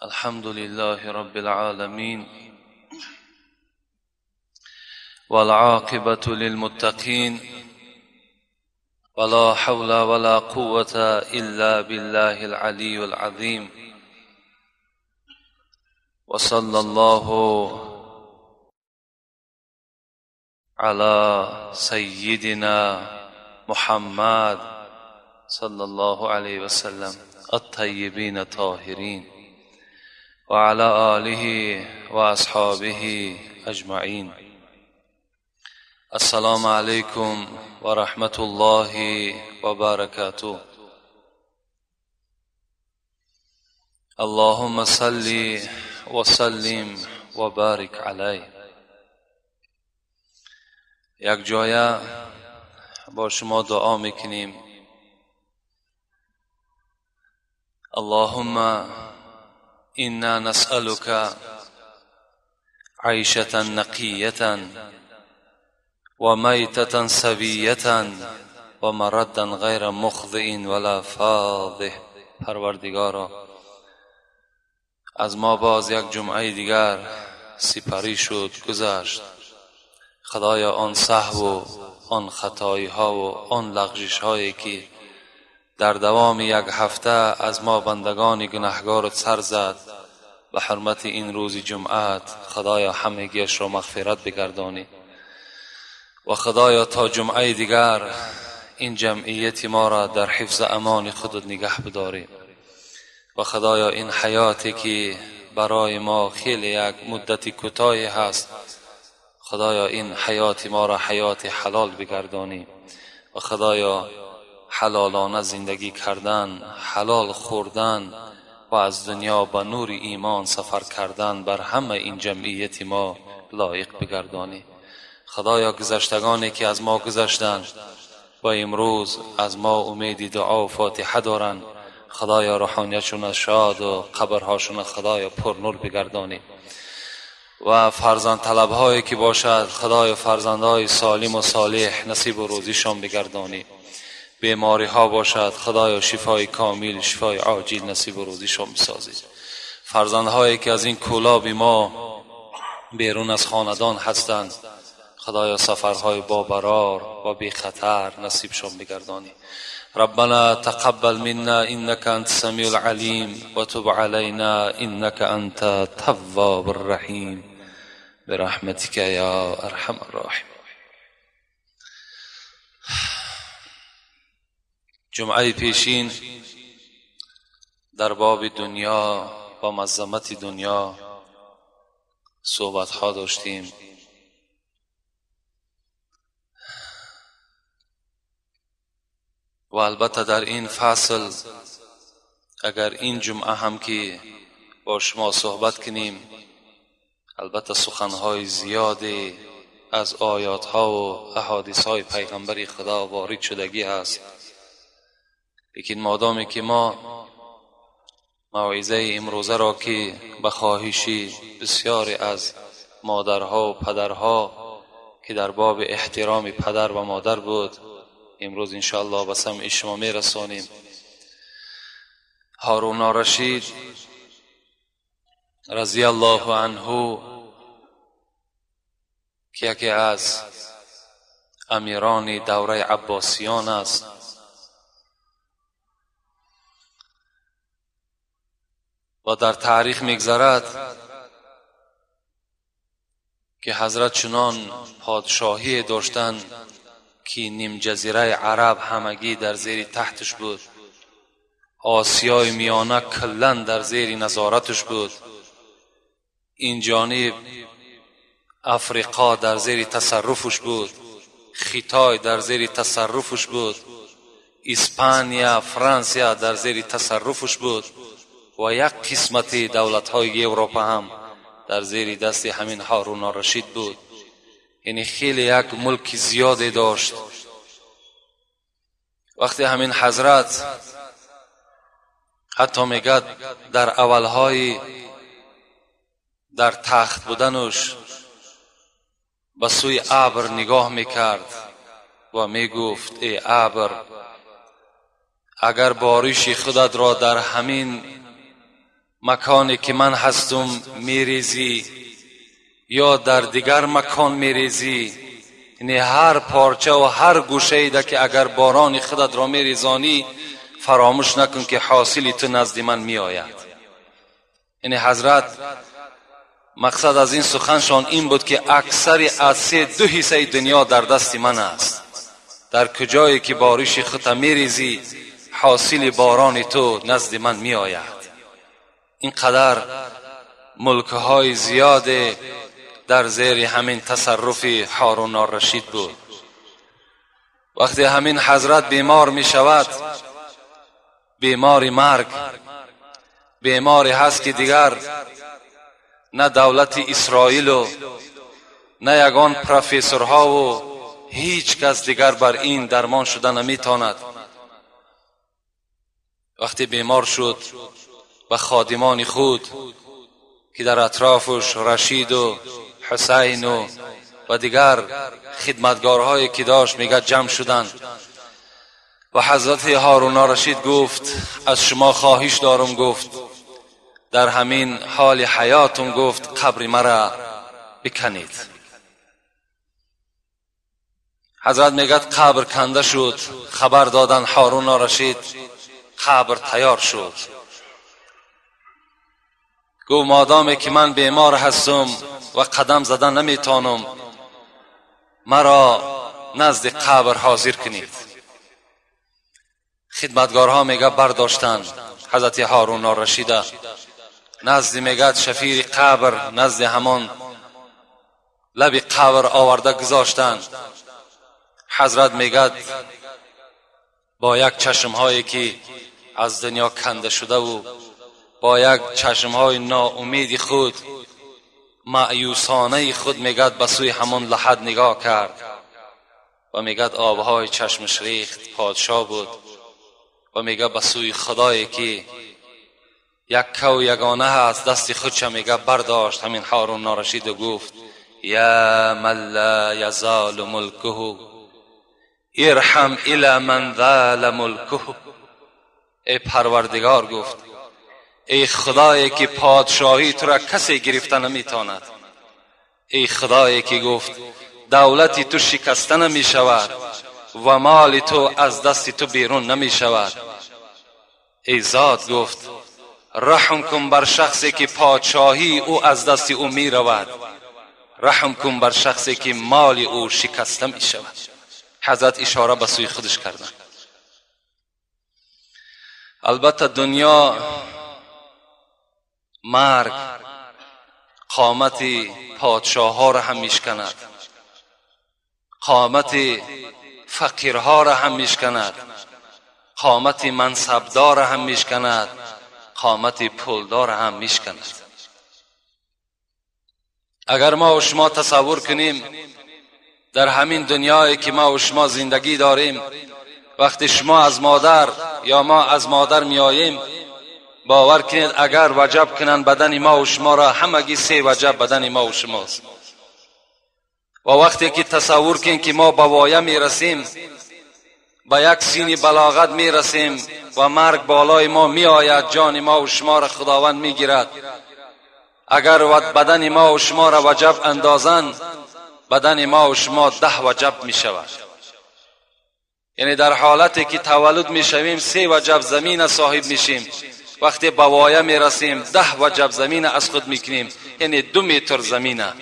الحمد لله رب العالمين والعاقبة للمتقين ولا حول ولا قوة إلا بالله العلي العظيم وصلى الله على سيدنا محمد صلى الله عليه وسلم الطيبين الطاهرين وعلى آله وأصحابه أجمعين. السلام عليكم ورحمة الله وبركاته. اللهم صل وسلم وبارك عليه. یک جایه با شما دعا میکنیم. اللهم إنا نسألك عيشة نقية وميتة سوية ومردا غير مخزئ ولا فاضح. پروردگارا، از ما باز یک جمعه دیگر سپری شد گذشت. خدایا آن سهو و آن خطایی ها و آن لغزش هایی که در دوام یک هفته از ما بندگان گناهگار سر زد، به حرمت این روز جمعه خدایا همگیش را مغفرت بگردانی و خدایا تا جمعه دیگر این جمعیت ما را در حفظ امان خودت نگه بداری و خدایا این حیاتی که برای ما خیلی یک مدت کوتاهی هست، خدایا این حیات ما را حیات حلال بگردانی و خدایا حلالانه زندگی کردن، حلال خوردن و از دنیا به نور ایمان سفر کردن بر همه این جمعیت ما لایق بگردانی. خدایا گذشتگانی که از ما گذشتند و امروز از ما امید دعا و فاتحه دارند، خدایا روحانیتشون شاد و قبرهاشون خدایا پر نور بگردانی و فرزند طلب‌هایی که باشد خدایا فرزندهای سالم و صالح نصیب و روزیشان بگردانی. بیماری ها باشد خدایا شفای کامل، شفای عاجل نصیب و روزیشان بسازید. فرزندهایی که از این کولاب ما بیرون از خاندان هستند خدایا سفرهای با برار و بی خطر نصیبشان بگردانی. ربنا تقبل منا انك انت السميع العليم وتب علينا انك انت التواب الرحيم برحمتك يا ارحم الراحمين. جمعه پیشین در باب دنیا و مظلمت دنیا صحبت ها داشتیم و البته در این فصل اگر این جمعه هم که با شما صحبت کنیم، البته سخنهای زیادی از آیات ها و احادیث های پیغمبر خدا وارد شدگی است، لیکن مادامی که ما موعظه امروزه را که به خواهشی بسیاری از مادرها و پدرها که در باب احترام پدر و مادر بود، امروز انشاءالله به سمع شما میرسانیم. هارون الرشید رضی الله عنه که یکی از امیران دوره عباسیان است، و در تاریخ میگذرد که حضرت چنان پادشاهی داشتند که نیم جزیره عرب همگی در زیر تحتش بود، آسیای میانه کلن در زیر نظارتش بود، این جانب افریقا در زیر تصرفش بود، خیتای در زیر تصرفش بود، اسپانیا، فرانسه در زیر تصرفش بود و یک قسمت دولت‌های اروپا هم در زیر دست همین هارون الرشید بود. یعنی خیلی یک ملک زیادی داشت. وقتی همین حضرت حتی میگد در اولهای در تخت بودنش به سوی ابر نگاه میکرد و میگفت ای ابر، اگر بارش خودت را در همین مکانی که من هستم میریزی یا در دیگر مکان میریزی. یعنی هر پارچه و هر گوشه ایده که اگر باران خودت را میریزانی فراموش نکن که حاصلی تو نزد من میآید. یعنی حضرت مقصد از این سخنشان این بود که اکثر از 2 حصه دنیا در دست من است. در کجایی که بارش خودت میریزی حاصل باران تو نزد من میآید. اینقدر ملکهای زیاد در زیر همین تصرف هارون الرشید بود. وقتی همین حضرت بیمار می شود، بیماری مرگ، بیماری هست که دیگر نه دولت اسرائیل و نه یگان پروفسورها و هیچ کس دیگر بر این درمان شده نمیتواند. وقتی بیمار شد و خادمان خود که در اطرافش رشید و حسین و دیگر خدمتگارهایی که داشت میگه جمع شدند و حضرت هارون الرشید گفت از شما خواهش دارم، گفت در همین حال حیاتم گفت قبر مرا بکنید. حضرت میگه قبر کنده شد، خبر دادن هارون الرشید، قبر تیار شد. گفت مادامی که من بیمار هستم و قدم زدن نمیتونم مرا نزد قبر حاضر کنید. خدمتگارها میگه برداشتن حضرت هارون الرشید نزد میگه شفیر قبر، نزد همان لب قبر آورده گذاشتن. حضرت میگه با یک چشمهایی که از دنیا کنده شده و با یک چشمهای ناامید خود، مایوسانه خود میگه به سوی همان لحد نگاه کرد و میگه آبهای چشمش ریخت. پادشاه بود و میگه به سوی خدایی که یک کو یگانه هست دست خودش میگه برداشت همین هارون الرشید و گفت یا من لا یزال ملکه ارحم الی من ذال ملکه. ای پروردگار، گفت ای خدایی که پادشاهی تو را کسی گرفته نمیتواند، ای خدایی که گفت دولتی تو شکسته نمی شود و مال تو از دست تو بیرون نمی شود، ای ذات گفت رحم کن بر شخصی که پادشاهی او از دست او می رود، رحم کن بر شخصی که مال او شکسته می شود. حضرت اشاره به سوی خودش کردن. البته دنیا، مرگ قامت پادشاه ها را هم میشکند، قامت فقیرها را هم میشکند، قامت منصبدار را هم میشکند، قامت پولدار را هم میشکند. اگر ما و شما تصور کنیم در همین دنیایی که ما و شما زندگی داریم، وقتی شما از مادر یا ما از مادر می آییم، باور کنید اگر وجب کنن بدن ما و شما را، همگی 3 وجب بدن ما و شماست. و وقتی که تصور کنید که ما به وایه می رسیم، به یک سین بلاغت می رسیم و مرگ بالای ما می آید، جان ما و شما را خداوند می گیرد. اگر بدن ما و شما را وجب اندازن، بدن ما و شما 10 وجب می شود. یعنی در حالتی که تولد می شویم 3 وجب زمین صاحب می شیم، وقتی به وایه می رسیم 10 وجب زمین از خود می کنیم، یعنی 2 متر زمینه.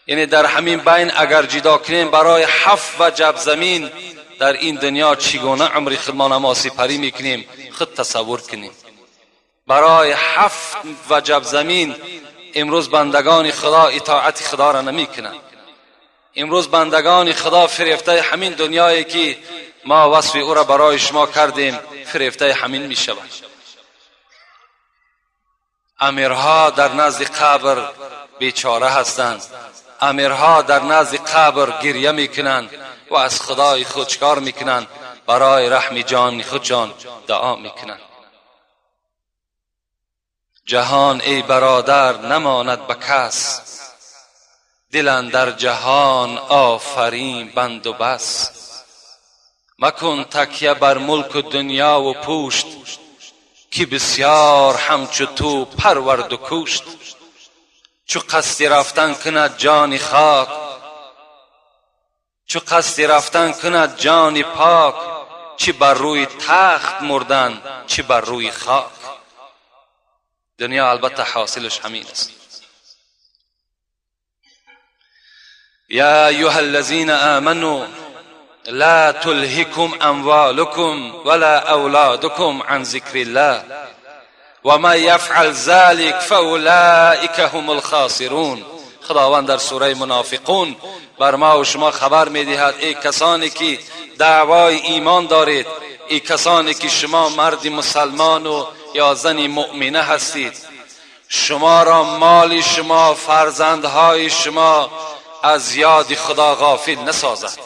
یعنی در همین بین اگر جدا کنیم برای 7 وجب زمین در این دنیا چگونه عمر خودمان ما سپری می کنیم خود تصور کنیم. برای 7 وجب زمین امروز بندگان خدا اطاعت خدا را نمی کنند. امروز بندگان خدا فریفته همین دنیایی که ما وصف او را برای شما کردیم فریفته همین می شود. امیرها در نزد قبر بیچاره هستند، امیرها در نزد قبر گریه می کنند و از خدای خود چکار می کنند؟ برای رحم جان خود جان دعا می کنند. جهان ای برادر نماند به کس، دل اندر جهان آفرین بند و بس. مکن تکیه بر ملک و دنیا و پوشت، که بسیار همچو تو پرورد و کشت. چو قصد رفتن کند جان خاک، چو قصد رفتن کند جان پاک، چه بر روی تخت مردن چه بر روی خاک. دنیا البته حاصلش همین است. یا ایها الذین آمنوا لا تلهکم اموالکم ولا اولادکم عن ذکر الله و من یفعل ذلک فاولئک هم الخاسرون. خداوند در سوره منافقون بر ما و شما خبر میدهد ای کسانی که دعوای ایمان دارید، ای کسانی که شما مرد مسلمان و یا زن مؤمنه هستید، شما را مال شما، فرزندهای شما از یاد خدا غافل نسازد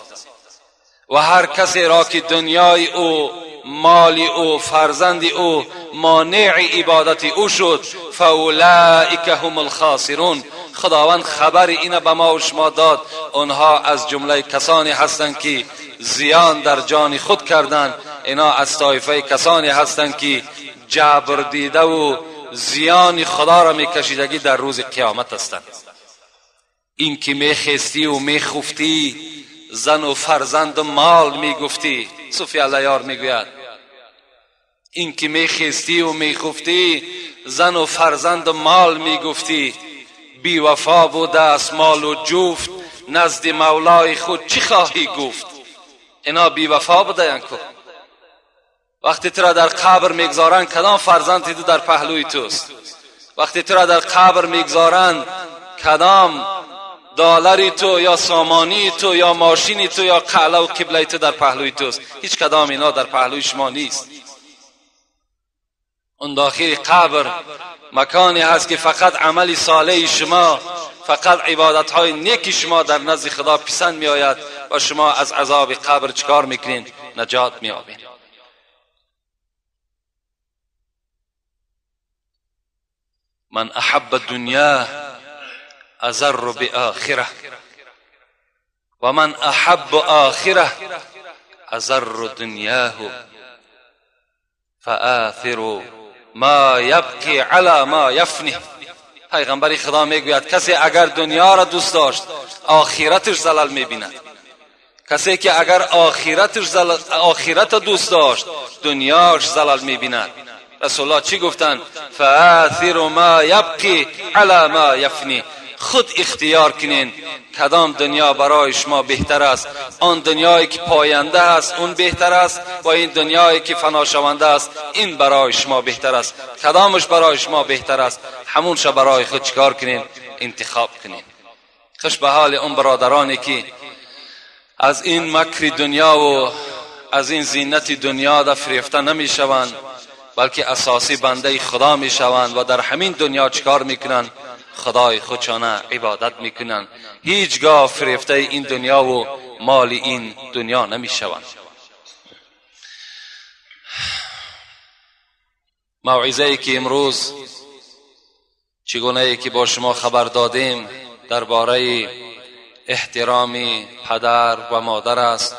و هر کسی را که دنیای او، مال او، فرزند او مانع عبادت او شد فاولئک هم الخاسرون. خداوند خبر اینه به ما و شما داد، آنها از جمله کسانی هستند که زیان در جان خود کردند. اینا از طایفه کسانی هستند که جبر دیده و زیان خدا را میکشیدگی در روز قیامت هستند. این که میخستی و میخفتی، زن و فرزند و مال میگفتی. صوفی علیار میگوید این که میخستی و میخفتی، زن و فرزند و مال میگفتی، بی وفا بوده است مال و جفت، نزد مولای خود چی خواهی گفت. اینا بی وفا بوده ینکو. وقتی تو را در قبر میگذارند کدام فرزند تو در پهلوی توست؟ وقتی تو را در قبر میگذارند کدام دلاری تو یا سامانی تو یا ماشینی تو یا قلعه و قبله تو در پهلوی توست؟ هیچ کدام اینا در پهلوی شما نیست. اون داخل قبر مکانی هست که فقط عمل صالح شما، فقط عبادت های نیک شما در نزد خدا پسند می آید و شما از عذاب قبر چکار میکنین؟ نجات می یابین. من احب الدنیا اضر بآخره و من احب آخره اضر دنیاه فآثر ما یبقی علی ما یفنی. پیغمبر خدا میگوید کسی اگر دنیا را دوست داشت آخرتش زلال میبیند. کسی که اگر آخرت دوست داشت دنیاش زلال میبیند. رسول الله چی گفتن؟ فآثر ما یبقی علی ما یفنی. خود اختیار کنین کدام دنیا برای شما بهتر است. آن دنیایی که پاینده است اون بهتر است و این دنیایی که فنا شونده است این برای شما بهتر است. کدامش برای شما بهتر است؟ همونش برای خود چکار کنین؟ انتخاب کنین. خوش به حال اون برادرانی که از این مکر دنیا و از این زینت دنیا در فریفته نمی شوند، بلکه اساسی بنده خدا می شوند و در همین دنیا چکار میکنن؟ خدای خودشانه عبادت میکنن. هیچگاه فریفته این دنیا و مال این دنیا نمی شوند. موعظه ای که امروز چگونه ای که با شما خبر دادیم درباره احترام پدر و مادر است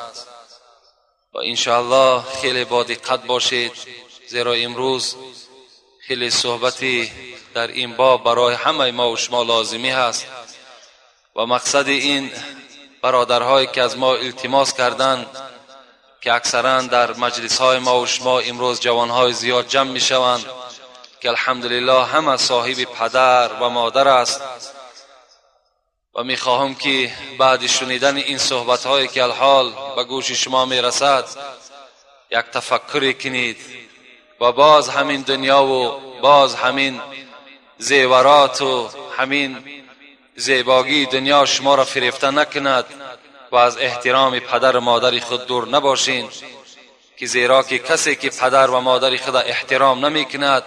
و انشاءالله خیلی با دقت باشید، زیرا امروز خیلی صحبتی در این باب برای همه ما و شما لازمی هست و مقصد این برادرهایی که از ما التماس کردند که اکثرا در مجلس های ما و شما امروز جوانهای زیاد جمع می شوند که الحمدلله همه صاحب پدر و مادر است و می خواهم که بعد شنیدن این صحبت هایی که الحال به گوش شما می رسد یک تفکری کنید و باز همین دنیا و باز همین زیورات و همین زیباگی دنیا شما را فریفته نکند و از احترام پدر و مادر خود دور نباشین، که زیرا که کسی که پدر و مادر خود احترام نمی کند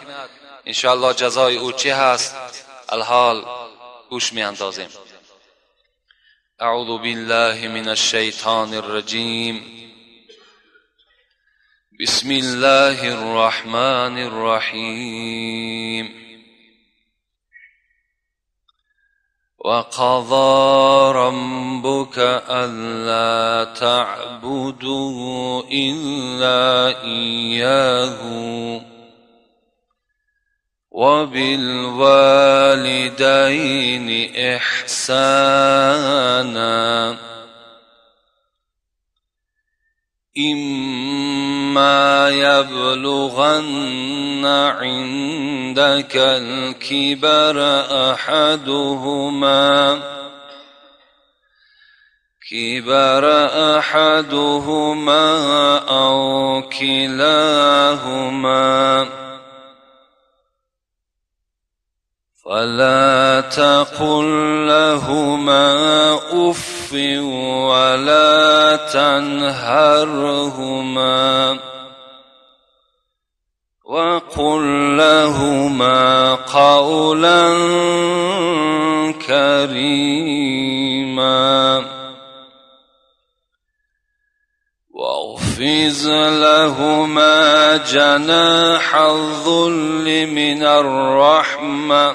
انشاءالله جزای او چه هست الحال گوش می اندازیم. اعوذ بالله من الشیطان الرجیم. بسم الله الرحمن الرحیم. وقضى ربك ألا تعبدوا إلا إياه وبالوالدين إحسانا إما يبلغن عندك الكبر أحدهما أو كلاهما فلا تقل لهما أف ولا تنهرهما وقل لهما قولا كريما واخفض لهما جناح الذل من الرحمة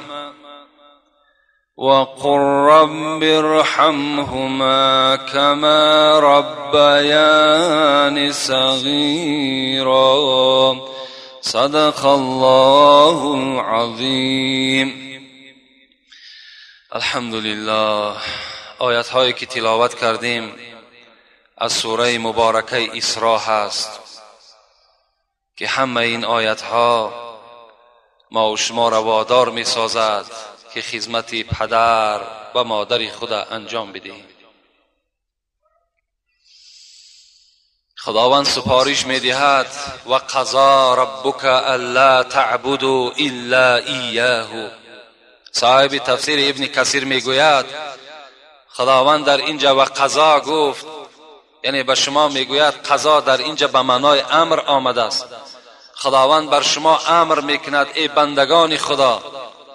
وقل رب ارحمهما كما ربياني صغيرا صدق الله العظیم. الحمدلله. آیت هایی که تلاوت کردیم از سوره مبارکه اسراء هست که همه این آیت ها ما و شما را وادار می سازد که خدمت پدر و مادر خود انجام بدهیم. خداوند سپارش می دهد و قضا ربک الا تعبدوا الا ایاه. صاحب تفسیر ابن کثیر می گوید خداوند در اینجا و قضا گفت، یعنی به شما می گوید قضا در اینجا به معنای امر آمده است. خداوند بر شما امر می کند ای بندگان خدا.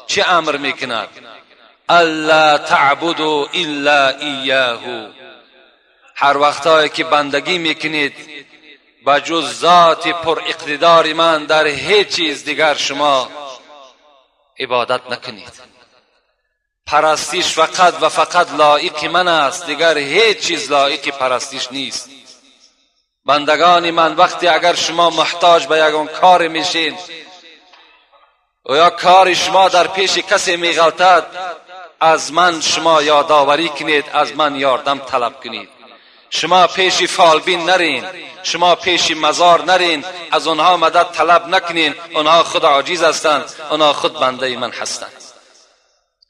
چه امر می کند؟ الا تعبدوا الا ایاه. هر وقتایی که بندگی میکنید به جز ذات پر اقتدار من در هیچ چیز دیگر شما عبادت نکنید. پرستش فقط و فقط لایق من است، دیگر هیچ چیز لایق پرستش نیست. بندگان من وقتی اگر شما محتاج به یگان کار میشین و یا کار شما در پیش کسی میغلطد، از من شما یادآوری کنید، از من یاردم طلب کنید. شما پیش فالبین نرین، شما پیش مزار نرین، از اونها مدد طلب نکنین. اونها خود عاجز هستند، اونها خود بنده من هستند.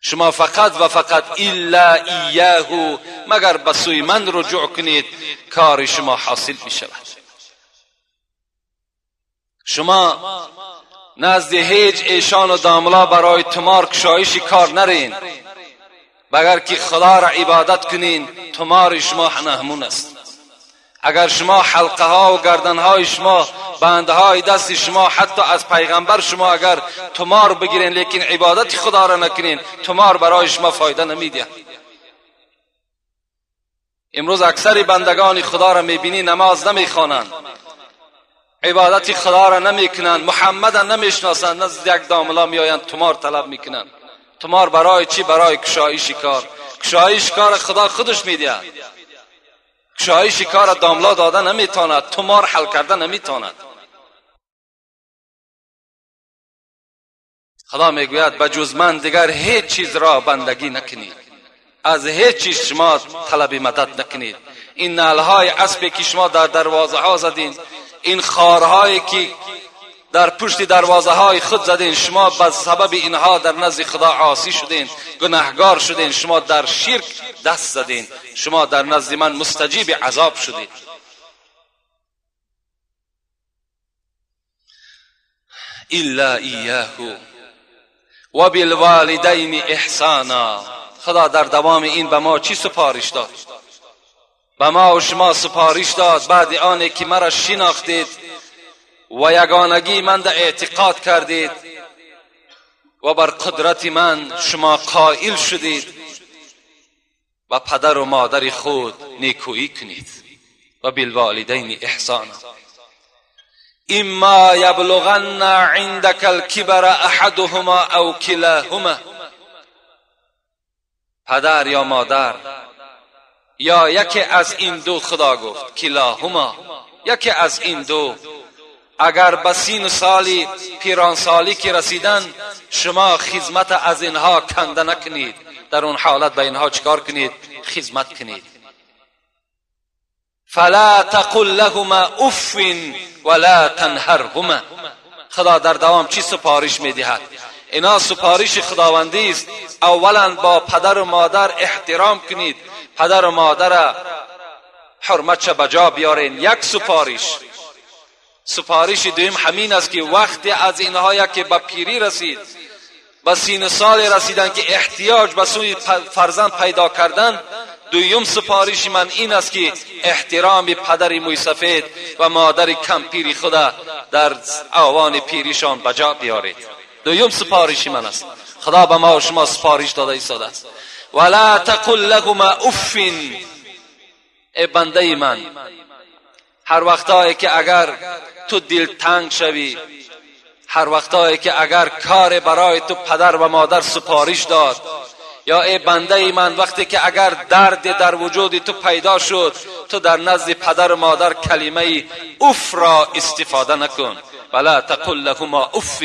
شما فقط و فقط الا ایاه، مگر به سوی من رجوع کنید کار شما حاصل می شود. شما نزد هیچ ایشان و داملا برای تمار کشایشی کار نرین، بگر که خدا را عبادت کنین تمار شما نهمون است. اگر شما حلقه ها و گردن های شما، بنده های دست شما، حتی از پیغمبر شما اگر تمار بگیرین لیکن عبادت خدا را نکنین، تمار برای شما فایده نمیده. امروز اکثر بندگان خدا را میبینی نماز نمیخوانند، عبادت خدا را نمیکنند، محمد را نمیشناسند، نزد یک داملا میآیند تمار طلب میکنند. تمار برای چی؟ برای کشایش کار. کشایش کار خدا خودش میده. کشایش کار داملا داده نمیتواند، تمار حل کرده نمیتواند. خدا میگوید به جز من دیگر هیچ چیز را بندگی نکنید، از هیچ چیز شما طلب مدد نکنید. این نعلهای اسبی که شما در دروازه ها زدین، این خارهایی که در پشت دروازه های خود زدین، شما به سبب اینها در نزد خدا عاصی شدین، گناهگار شدین، شما در شرک دست زدین، شما در نزد من مستجیب عذاب شدین. الا ایاه و بالوالدین احسانا. خدا در دوام این به ما چی سپارش داد؟ به ما و شما سپارش داد بعد آنی که مرا شناختید و یگانگی من در اعتقاد کردید و بر قدرت من شما قائل شدید، و پدر و مادر خود نیکویی کنید. و بالوالدین احسانا اما یبلغن عندك الكبر احدهما او كلاهما. پدر یا مادر یا یکی از این دو، خدا گفت کلاهما، یکی از این دو اگر به سین سالی پیران سالی که رسیدن شما خدمت از اینها کنده نکنید، در اون حالت به اینها چیکار کنید؟ خدمت کنید. فلا تقل لهما اف ولا تنهرهما. خدا در دوام چی سپارش میدهد؟ اینا سپارش خداوندی است. اولا با پدر و مادر احترام کنید، پدر و مادر حرمت بجا بیارین. یک سپارش دویم همین است که وقتی از اینها که به پیری رسید، به سین سال رسیدن که احتیاج به سوی فرزند پیدا کردن، دویم سپارش من این است که احترام پدر موی سفید و مادر کم پیری خدا در آوان پیریشان بجا بیارید. دویم سپارش من است. خدا به ما و شما سپارش داده ایستاده است. ولا تقل لهما اف. ای بنده من، هر وقتایی که اگر تو دلتنگ شوی، هر وقتایی که اگر کار برای تو پدر و مادر سپارش داد، یا ای بنده من وقتی که اگر درد در وجود تو پیدا شد، تو در نزد پدر و مادر کلمه اف را استفاده نکن. ولا تقل لهما اف.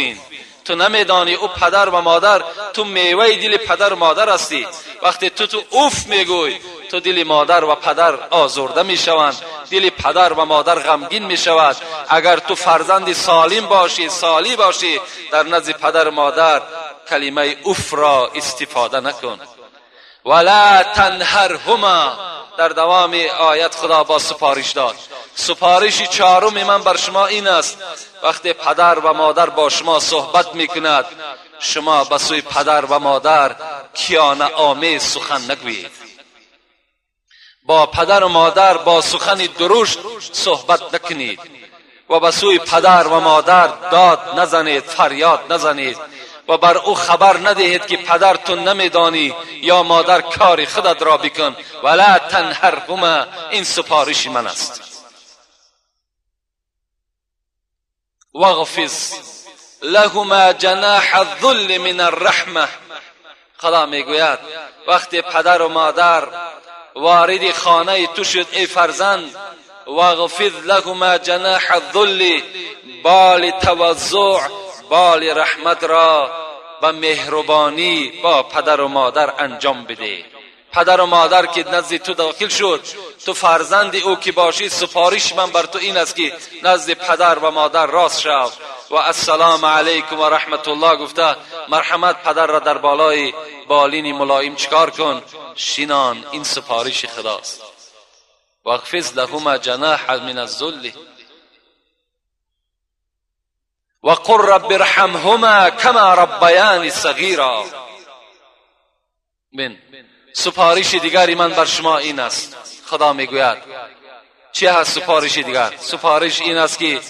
تو نمیدانی او پدر و مادر، تو میوه دل پدر و مادر هستی. وقتی تو اف میگوی، تو دل مادر و پدر آزرده میشوند، دل پدر و مادر غمگین میشود. اگر تو فرزند سالم باشی، صالح باشی، در نزد پدر و مادر کلمه اف را استفاده نکن. ولا تنهرهما. در دوام آیت خدا با سپارش داد. سپارش چهارم من بر شما این است: وقتی پدر و مادر با شما صحبت میکند، شما به سوی پدر و مادر کینه آمیز سخن نگویید. با پدر و مادر با سخن درشت صحبت نکنید و به سوی پدر و مادر داد نزنید، فریاد نزنید و بر او خبر ندهید که پدر تو نمیدانی یا مادر کار خودت را بکن. ولا تنهرهما. این سپارش من است. واغفظ لهما جناح الذل من الرحمه. خدا میگوید وقتی پدر و مادر وارد خانه تو شد، ای فرزند، واغفظ لهما جناح الذل، بال تواضع، بال رحمت را به مهربانی با پدر و مادر انجام بده. پدر و مادر که نزد تو داخل شد، تو فرزند او که باشی، سپارش من بر تو این است که نزد پدر و مادر راست شو و السلام علیکم و رحمت الله گفته مرحمت پدر را در بالای بالین ملایم چکار کن؟ شینان. این سپارش خداست. واغفظ لهما جناح من الذل وقل رب ارحمهما كما ربياني صغيرا. من سپارش دیگری من بر شما این است. خدا میگوید چه هست سپارش دیگر؟ سپارش این است که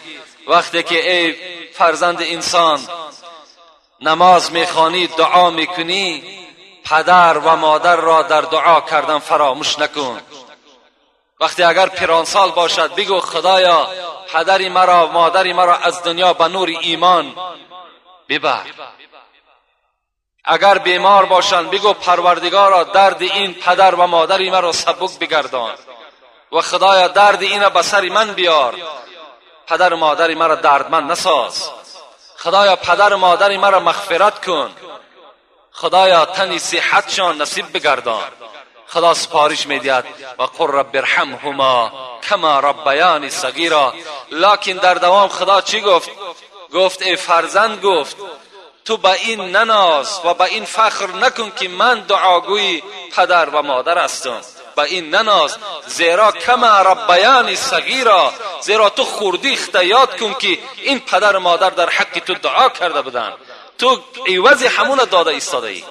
وقتی که ای فرزند انسان نماز میخوانی، دعا میکنی، پدر و مادر را در دعا کردن فراموش نکن. وقتی اگر پیرانسال باشد بگو خدایا پدری مرا مادری مرا از دنیا به نور ایمان ببر. اگر بیمار باشند بگو پروردگارا درد این پدر و مادری مرا سبک بگردان و خدایا درد این به سر من بیار. پدر و مادری مرا دردمند نساز. خدایا پدر و مادری مرا مغفرت کن. خدایا تنی صحتشان نصیب بگردان. خدا سپارش میدهد و قل رب ارحمهما کما ربیانی صغیرا. لکن در دوام خدا چی گفت؟ گفت ای فرزند، گفت تو به این نناز و به این فخر نکن که من دعاگوی پدر و مادر هستم. به این نناز، زیرا کما ربیانی صغیرا، زیرا تو خوردی اختیاد کن که این پدر و مادر در حق تو دعا کرده بودن، تو عوض همون داده ایستاده ای.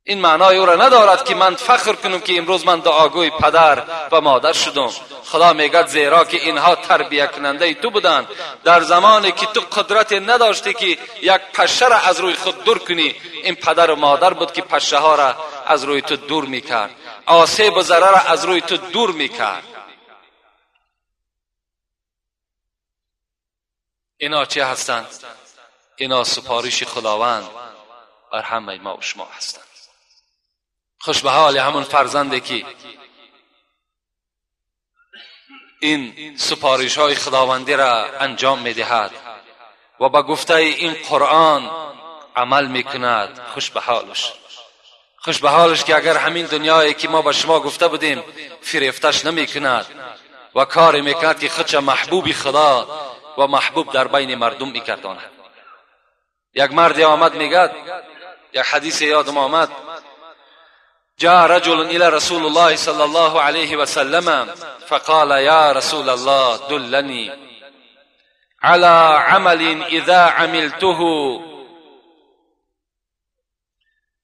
این معنای او را ندارد که من فخر کنم که امروز من دعاگوی پدر و مادر شدم. خدا میگه زیرا که اینها تربیت کننده تو بودن، در زمانی که تو قدرت نداشتی که یک پشه را از روی خود دور کنی، این پدر و مادر بود که پشه ها را از روی تو دور میکرد، آسیب و ضرر را از روی تو دور میکرد. اینا چه هستند؟ اینا سپارش خداوند بر همه ما و شما هستند. خوش به حال همون فرزندی که این سپارش های خداوندی را انجام میدهد و به گفته این قرآن عمل میکند، خوش به حالش که اگر همین دنیایی که ما به شما گفته بودیم فریفتش نمیکند و کاری میکند که خودش محبوب خدا و محبوب در بین مردم میگرداند. یک مردی آمد میگد، یک حدیث یادم آمد، جاء رجل الى رسول الله صلی الله علیه و سلم فقال یا رسول الله دلنی على عمل اذا عملته.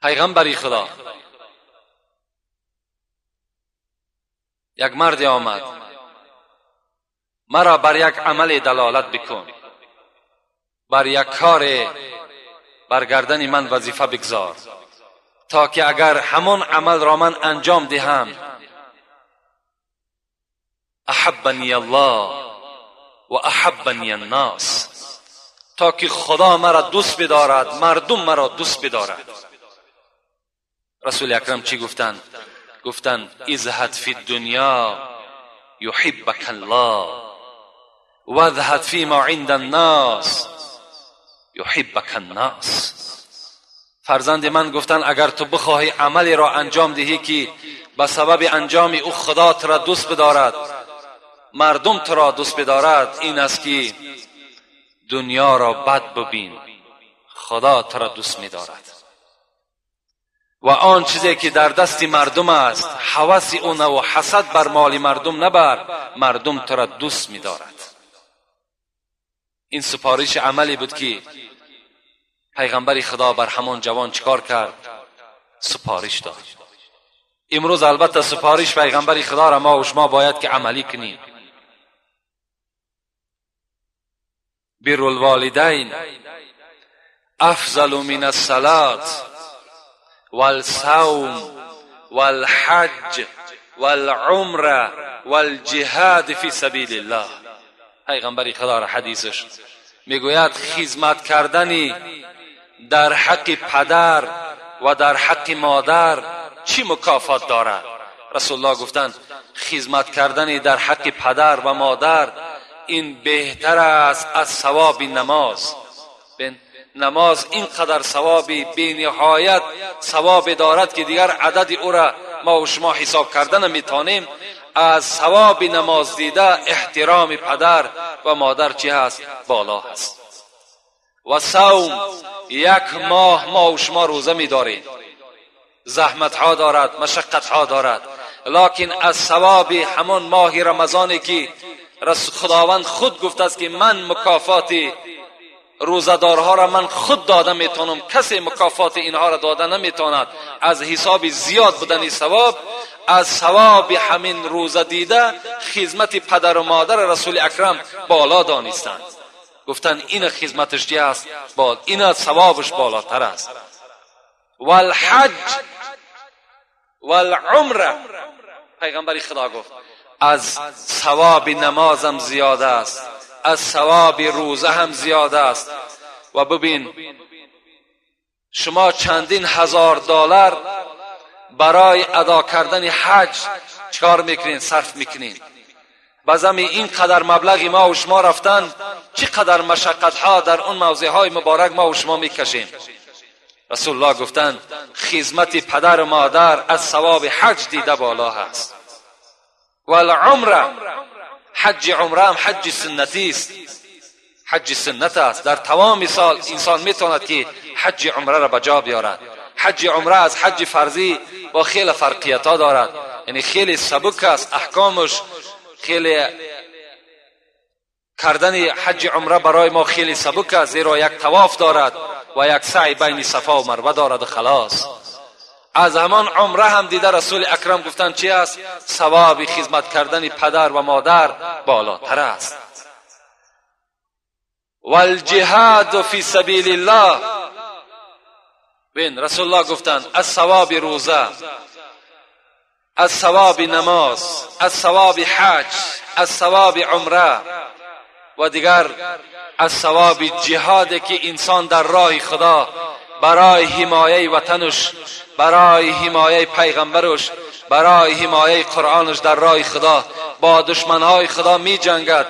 پیغمبر خدا، یک مردی آمد، مرا بر یک عمل دلالت بکن، بر یک کار بر گردن من وظیفه بگذار تا که اگر همون عمل را من انجام دهم احبنی الله و احبنی الناس، تا که خدا مرا دوست بدارد، مردم مرا دوست بدارد. رسول اکرم چی گفتند؟ گفتند ازهد فی الدنیا یحبک الله و اذهد فی ما عند الناس یحبک الناس. فرزند من گفتند اگر تو بخواهی عملی را انجام دهی که به سبب انجام او خدا تو را دوست بدارد، مردم تو را دوست بدارد، این است که دنیا را بد ببین، خدا تو را دوست می‌دارد. و آن چیزی که در دست مردم است هوس اون و حسد بر مال مردم نبر، مردم تو را دوست می‌دارد. این سپارش عملی بود که پیغمبر خدا بر همان جوان چیکار کرد؟ سپارش داد. امروز البته سپارش پیغمبر خدا را ما و شما باید که عملی کنیم. بر الوالدین افضل من الصلاة والصوم والحج والعمره والجهاد فی سبیل الله. پیغمبر خدا را حدیثش میگوید خدمت کردنی در حق پدر و در حق مادر چی مکافات دارد؟ رسول الله گفتند خدمت کردنی در حق پدر و مادر این بهتر است از ثواب نماز. نماز اینقدر ثوابی بی نهایت ثواب دارد که دیگر عدد او را ما و شما حساب کردن نمیتونیم. از ثواب نماز دیده احترام پدر و مادر چی هست؟ بالا هست. و صوم، یک ماه ما و شما روزه می‌داریم، زحمت ها دارد، مشقت ها دارد، لکن از ثواب همون ماه رمضانی که خداوند خود گفته است که من مکافات روزدارها را من خود داده میتونم، کسی مکافات اینها را داده نمیتواند، از حساب زیاد بودن ثواب، از ثواب همین روزه دیده خدمت پدر و مادر رسول اکرم بالا دانستند. گفتن این خدمتش چی است؟ این ثوابش بالاتر است. والحج والعمره، پیغمبر خدا گفت از ثواب نمازم زیاد است، از ثواب روزه هم زیاد است. و ببین شما چندین هزار دلار برای ادا کردن حج چکار میکنین؟ صرف میکنین. بازم این قدر مبلغی ما و شما رفتن، چقدر مشقت ها در اون موضع های مبارک ما و شما میکشیم. رسول الله گفتند خدمت پدر و مادر از ثواب حج دیده بالا هست. والعمره، حج عمره هم حج سنتی است، حج سنت است. در تمام سال انسان میتواند که حج عمره را به جا بیارد. حج عمره از حج فرضی با خیلی فرقیت ها دارد، یعنی خیلی سبک است، احکامش خیلی کردن حج عمره برای ما خیلی سبک است، زیرا یک طواف دارد و یک سعی بین صفا و مروه دارد و خلاص. از همان عمره هم دیده رسول اکرم گفتند چی است؟ ثواب خدمت کردن پدر و مادر بالاتر است. والجهاد فی سبیل الله، بین رسول الله گفتند از ثواب روزه، از ثواب نماز، از ثواب حج، از ثواب عمره و دیگر از ثواب جهادی که انسان در راه خدا برای حمایه وطنش، برای حمایه پیغمبرش، برای حمایه قرآنش در راه خدا با دشمنهای خدا می جنگد.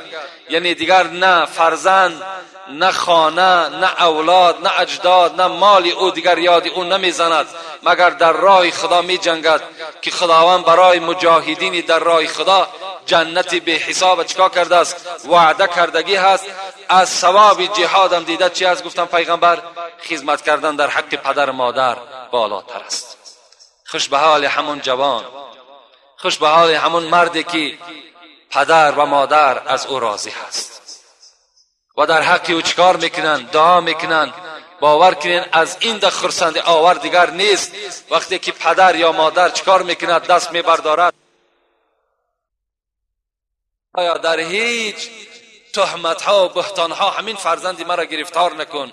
یعنی دیگر نه فرزند، نه خانه، نه اولاد، نه اجداد، نه مال او دیگر یاد او نمیزند، مگر در راه خدا می جنگد که خداوند برای مجاهدین در راه خدا جنتی به حساب چکا کرده است، وعده کردگی هست. از ثواب جهاد هم دیده چی است؟ گفتم پیغمبر خدمت کردن در حق پدر مادر بالاتر است. خوش به حال همون جوان، خوش به حال همون مردی که پدر و مادر از او راضی هست و در حق او چکار میکنن؟ دعا میکنن. باور کنین از این ده خرسند آور دیگر نیست. وقتی که پدر یا مادر چکار میکند؟ دست میبردارد. آیا در هیچ تهمت ها و بهتان ها همین فرزندی مرا گرفتار نکن،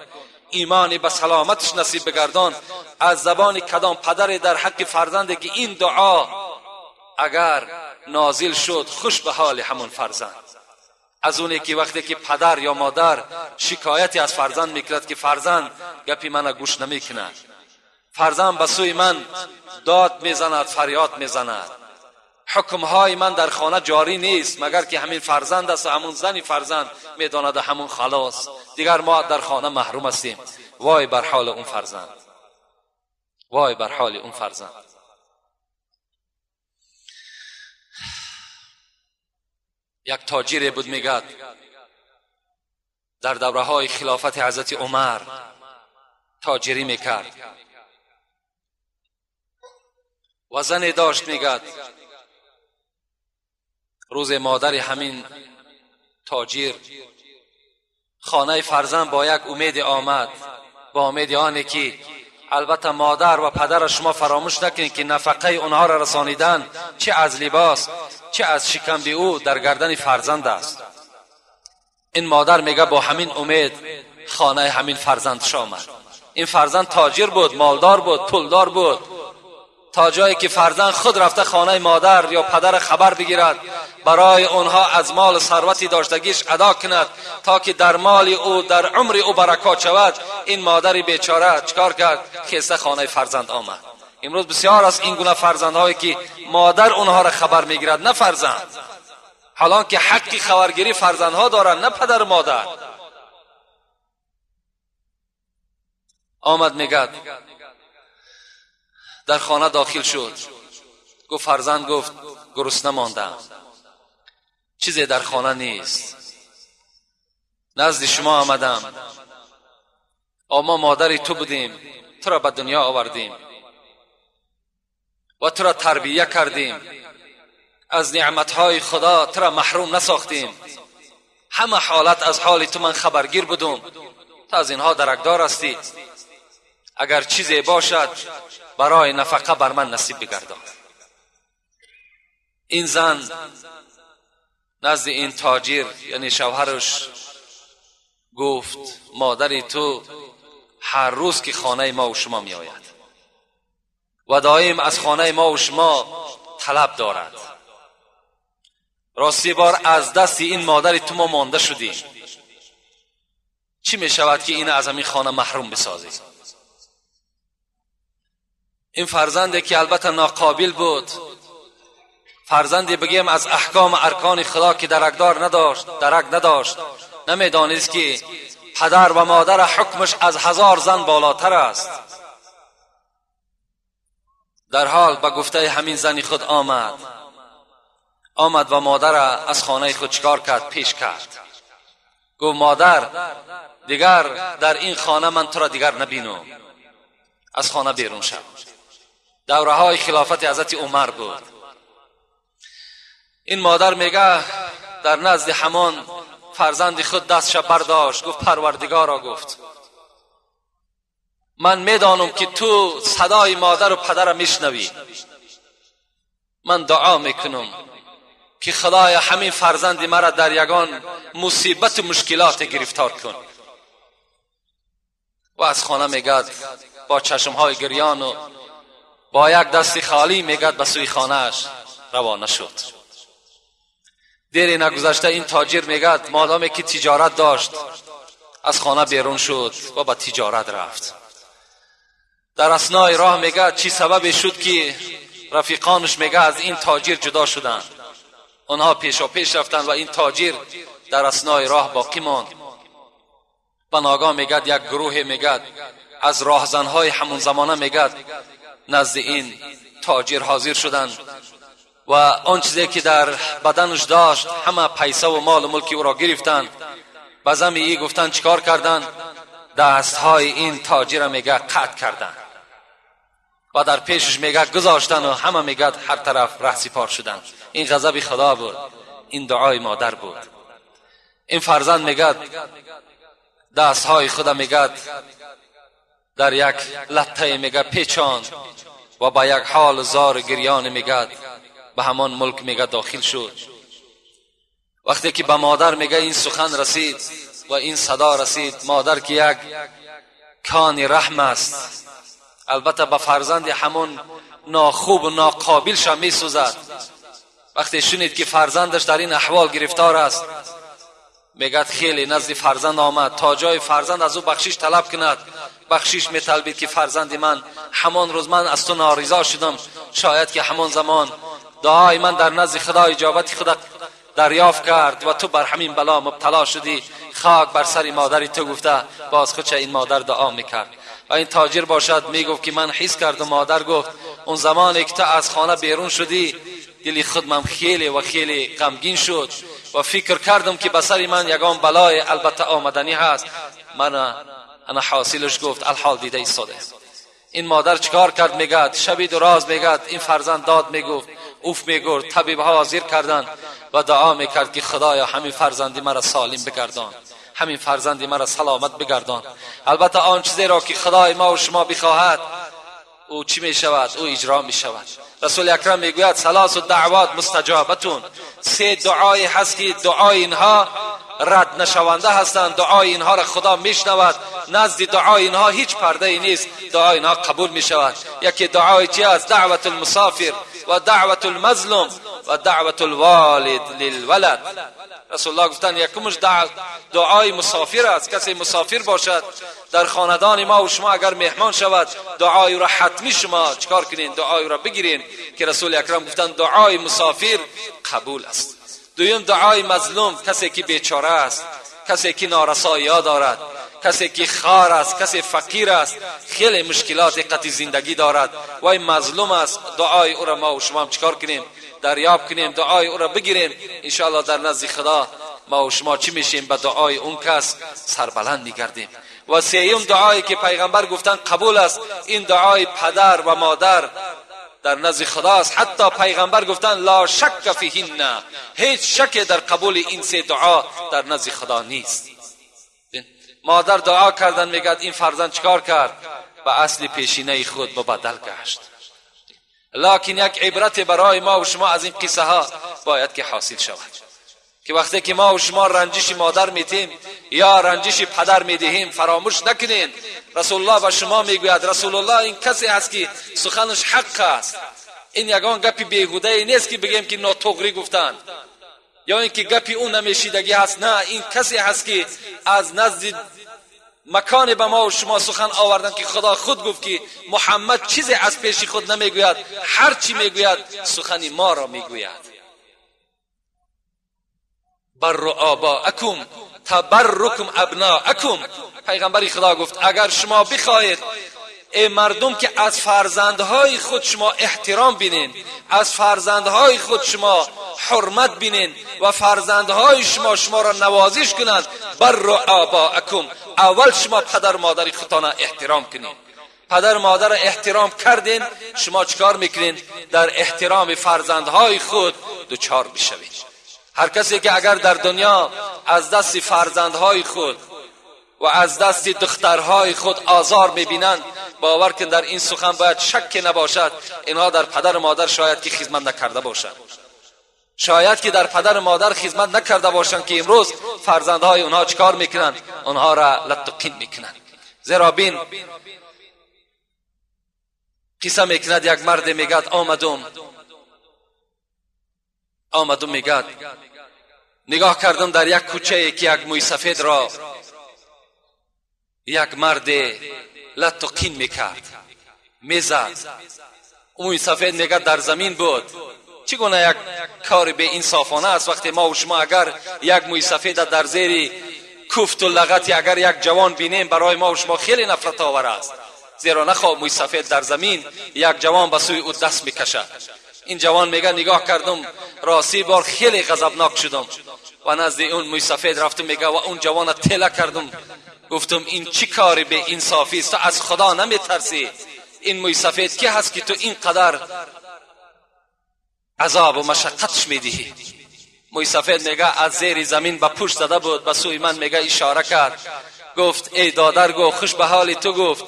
ایمانی به سلامتش نصیب بگردان، از زبان کدام پدر در حق فرزندی که این دعا اگر نازل شد، خوش به حال همون فرزند. از اونی که وقتی که پدر یا مادر شکایتی از فرزند میکرد که فرزند گپی من گوش نمیکند، فرزند به سوی من داد میزند، فریاد میزند، حکمهای من در خانه جاری نیست مگر که همین فرزند است و همون زنی فرزند میداند همون خلاص، دیگر ما در خانه محروم هستیم. وای بر حال اون فرزند، وای بر حال اون فرزند. یک تاجری بود میگد در دوره های خلافت حضرت عمر تاجری میکرد و زنی داشت. میگد روز مادر همین تاجر خانه فرزند با یک امید آمد، با امید آنه که البته مادر و پدر شما فراموش نکنید که نفقه اونها را رسانیدن، چه از لباس چه از شکم او در گردن فرزند است. این مادر میگه با همین امید خانه همین فرزند آمد. این فرزند تاجر بود، مالدار بود، پولدار بود، تا جایی که فرزند خود رفته خانه مادر یا پدر خبر بگیرد، برای اونها از مال ثروتی داشتگیش ادا کند تا که در مال او در عمر او برکات شود. این مادر بیچاره چکار کرد؟ خسته خانه فرزند آمد. امروز بسیار از این گونه فرزندهایی که مادر اونها را خبر میگیرد، نه فرزند، حالان که حق خبرگیری فرزندها دارند، نه پدر مادر. آمد میگد در خانه داخل شد، گفت فرزند گفت گرسنه ماندم، چیزی در خانه نیست، نزد شما آمدم، ما مادر تو بودیم، تو را به دنیا آوردیم و تو را تربیه کردیم، از نعمتهای خدا تو را محروم نساختیم، همه حالت از حال تو من خبرگیر بودم، تو از اینها درکدار هستی، اگر چیزی باشد برای نفقه بر من نصیب بگردان. این زن نزد این تاجر یعنی شوهرش گفت مادری تو هر روز که خانه ما و شما می آید و دائم از خانه ما و شما طلب دارد، راستی بار از دست این مادر تو ما مانده شدیم، چی می شود که این از همین خانه محروم بسازی؟ این فرزندی که البته ناقابل بود، فرزندی بگیم از احکام ارکان خدا که درک نداشت، نمیدانست که پدر و مادر حکمش از 1000 زن بالاتر است. در حال به گفته همین زنی خود آمد و مادر از خانه خود چکار کرد؟ پیش کرد. گفت مادر دیگر در این خانه من تو را دیگر نبینم، از خانه بیرون شو. دوره های خلافت حضرت عمر بود. این مادر میگه در نزد همان فرزند خود دستش برداشت، گفت پروردگارا، گفت من میدانم که تو صدای مادر و پدر میشنوی، من دعا میکنم که خدای همین فرزند مرا در یگان مصیبت و مشکلات گرفتار کن. و از خانه میگد با چشمهای گریان و با یک دست خالی میگد به سوی خانهش روانه شد. دیری نگذشته این تاجر میگد مادامی که تجارت داشت از خانه بیرون شد و به تجارت رفت. در اثنای راه میگد چی سبب شد که رفیقانش میگه از این تاجر جدا شدن. اونها پیشا پیش رفتن و این تاجر در اثنای راه باقی ماند. و ناگاه میگه یک گروه میگه از راهزنهای همون زمانه میگه نزد این تاجر حاضر شدند و آن چیزی که در بدنش داشت همه پیسه و مال و ملکی او را گرفتند. بعضا میگه گفتن چیکار کردند؟ دستهای این تاجر میگه قطع کردند و در پیشش میگه گذاشتن و همه میگه هر طرف رهسپار شدند. این غضب خدا بود، این دعای مادر بود. این فرزند میگه دستهای خدا میگه در یک لطه میگه پیچاند و با یک حال زار گریان میگه به همان ملک میگه داخل شد. وقتی که به مادر میگه این سخن رسید و این صدا رسید، مادر که یک کان رحم است، البته به فرزند همون ناخوب و ناقابل شا میسوزد. وقتی شنید که فرزندش در این احوال گرفتار است، میگه خیلی نزد فرزند آمد تا جای فرزند از او بخشش طلب کند. بخشش میطلبید که فرزند من همان روز من از تو نارضا شدم، شاید که همان زمان دعای من در نزد خدا اجابت خدا دریافت کرد و تو بر همین بلا مبتلا شدی، خاک بر سر مادری تو گفته. باز خودش این مادر دعا میکرد و این تاجر باشد میگفت که من حس کردم. مادر گفت اون زمانی که تو از خانه بیرون شدی دلی خودم خیلی و خیلی غمگین شد و فکر کردم که به سر من یگان بلای البته آمدنی هست. انا حاصلش گفت الحال دیده ایستاده. این مادر چیکار کرد؟ میگه شبی دراز میگه این فرزند داد میگفت، اوف میگفت. طبیب ها حاضر کردند و دعا میکرد که خدایا همین فرزندی مرا سالم بگردان، همین فرزندی مرا سلامت بگردان. البته آن چیزی را که خدای ما و شما بخواهد او چی می شود؟ او اجرا می شود. رسول اکرم میگوید ثلاث دعوات مستجابتون، سه دعای هست که دعای اینها رد نشونده هستند. دعای اینها را خدا میشنود، نزد دعای اینها هیچ پرده ای نیست، دعای اینها قبول می شود. یکی دعای چی است؟ دعوت المسافر و دعوت المظلوم و دعوت الوالد للولد. رسول الله گفتن یکمش دعای مسافر است. کسی مسافر باشد در خاندان ما و شما اگر مهمان شود، دعای را حتمی شما چیکار کنین؟ دعای را بگیرین که رسول اکرم گفتن دعای مسافر قبول است. دویم دعای مظلوم، کسی که بیچاره است، کسی که نارسایی ها دارد، کسی که خار است، کسی فقیر است، خیلی مشکلات قطعی زندگی دارد و این مظلوم است. دعای او را ما و شما هم چیکار کنیم؟ دریاب کنیم، دعای او را بگیریم. انشاءالله در نزد خدا ما و شما چی میشیم؟ به دعای اون کس سربلند میگردیم. و سوم دعایی که پیغمبر گفتن قبول است، این دعای پدر و مادر در نزد خدا است. حتی پیغمبر گفتن لا شک فیهن، هیچ شک در قبول این سه دعا در نزد خدا نیست. مادر دعا کردن، میگه این فرزند چیکار کرد؟ به اصل پیشینه خود بدل گشت. لکن یک عبرت برای ما و شما از این قصه ها باید که حاصل شود که وقتی که ما و شما رنجش مادر میتیم یا رنجش پدر میدهیم، فراموش نکنین رسول الله به شما میگوید، رسول الله این کسی هست که سخنش حق است. این یگان گپی بیهوده نیست که بگیم که ناطقری گفتند یا اینکه گپی اون نمیشیدگی هست. نه، این کسی هست که از نزد مکان به ما و شما سخن آوردن که خدا خود گفت که محمد چیزی از پیش خود نمیگوید، هر چی میگوید سخن ما را میگوید. بر آباءکم تبرکم ابناءکم. پیغمبر خدا گفت اگر شما بخواهید ای مردم که از فرزندهای خود شما احترام بینین، از فرزندهای خود شما حرمت بینین و فرزندهای شما را نوازش کنند، بر آباءکم، اول شما پدر مادر خودتان احترام کنین. پدر مادر احترام کردین، شما چیکار میکنین؟ در احترام فرزندهای خود دوچار بشوید. هر کسی که اگر در دنیا از دست فرزندهای خود و از دست دخترهای خود آزار میبینند، باور کن در این سخن باید شک نباشد اینها در پدر مادر شاید که خدمت نکرده باشند، شاید که در پدر مادر خدمت نکرده باشند که امروز فرزندهای اونها چیکار میکنند؟ اونها را لطقین میکنند. زیرا بین قصه میکند یک مرد میگد آمدم میگد نگاه کردم در یک کوچه که یک موی سفید را یک مرد لطقین میکرد، میزد موی سفید میگه در زمین بود. چگونه یک کار به انصافانه است وقتی ما و شما اگر یک موی سفید در زیر کوفت و لغتی اگر یک جوان بینیم، برای ما و شما خیلی نفرت آور است، زیرا نخواه موی سفید در زمین یک جوان به سوی او دست میکشد. این جوان میگه نگاه کردم راستی بار خیلی غضبناک شدم و نزد اون موی سفید رفتم، میگه و اون جوان تله کردم، گفتم این چی کاری به انصافی است؟ تو از خدا نمیترسی؟ این موی سفید کی هست که تو اینقدر عذاب و مشقتش میدهی؟ موی سفید میگه از زیر زمین به پشت زده بود، به سوی من میگه اشاره کرد، گفت ای دادرگو خوش به حال تو، گفت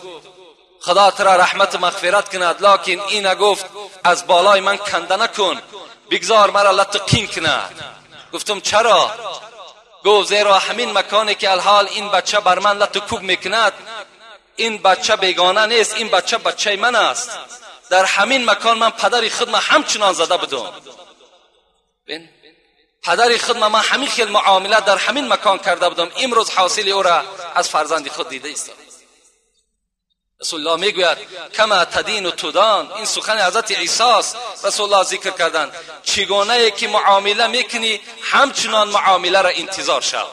خدا ترا رحمت و مغفرت کند، لکن این گفت از بالای من کنده نکن، بگذار مرا لطقین کند. گفتم چرا؟ گفت زیرا همین مکانی که الحال این بچه بر من لطکوب میکند، این بچه بیگانه نیست، این بچه من است. در همین مکان من پدر خودم همچنان زده بودم، پدر خودم من همین خیل معامله در همین مکان کرده بودم، امروز حاصل او را از فرزند خود دیده است. رسول الله میگوید کما تدین و تدان. این سخن حضرت عیسی است. رسول الله ذکر کردند چگونه که معامله میکنی همچنان معامله را انتظار شو.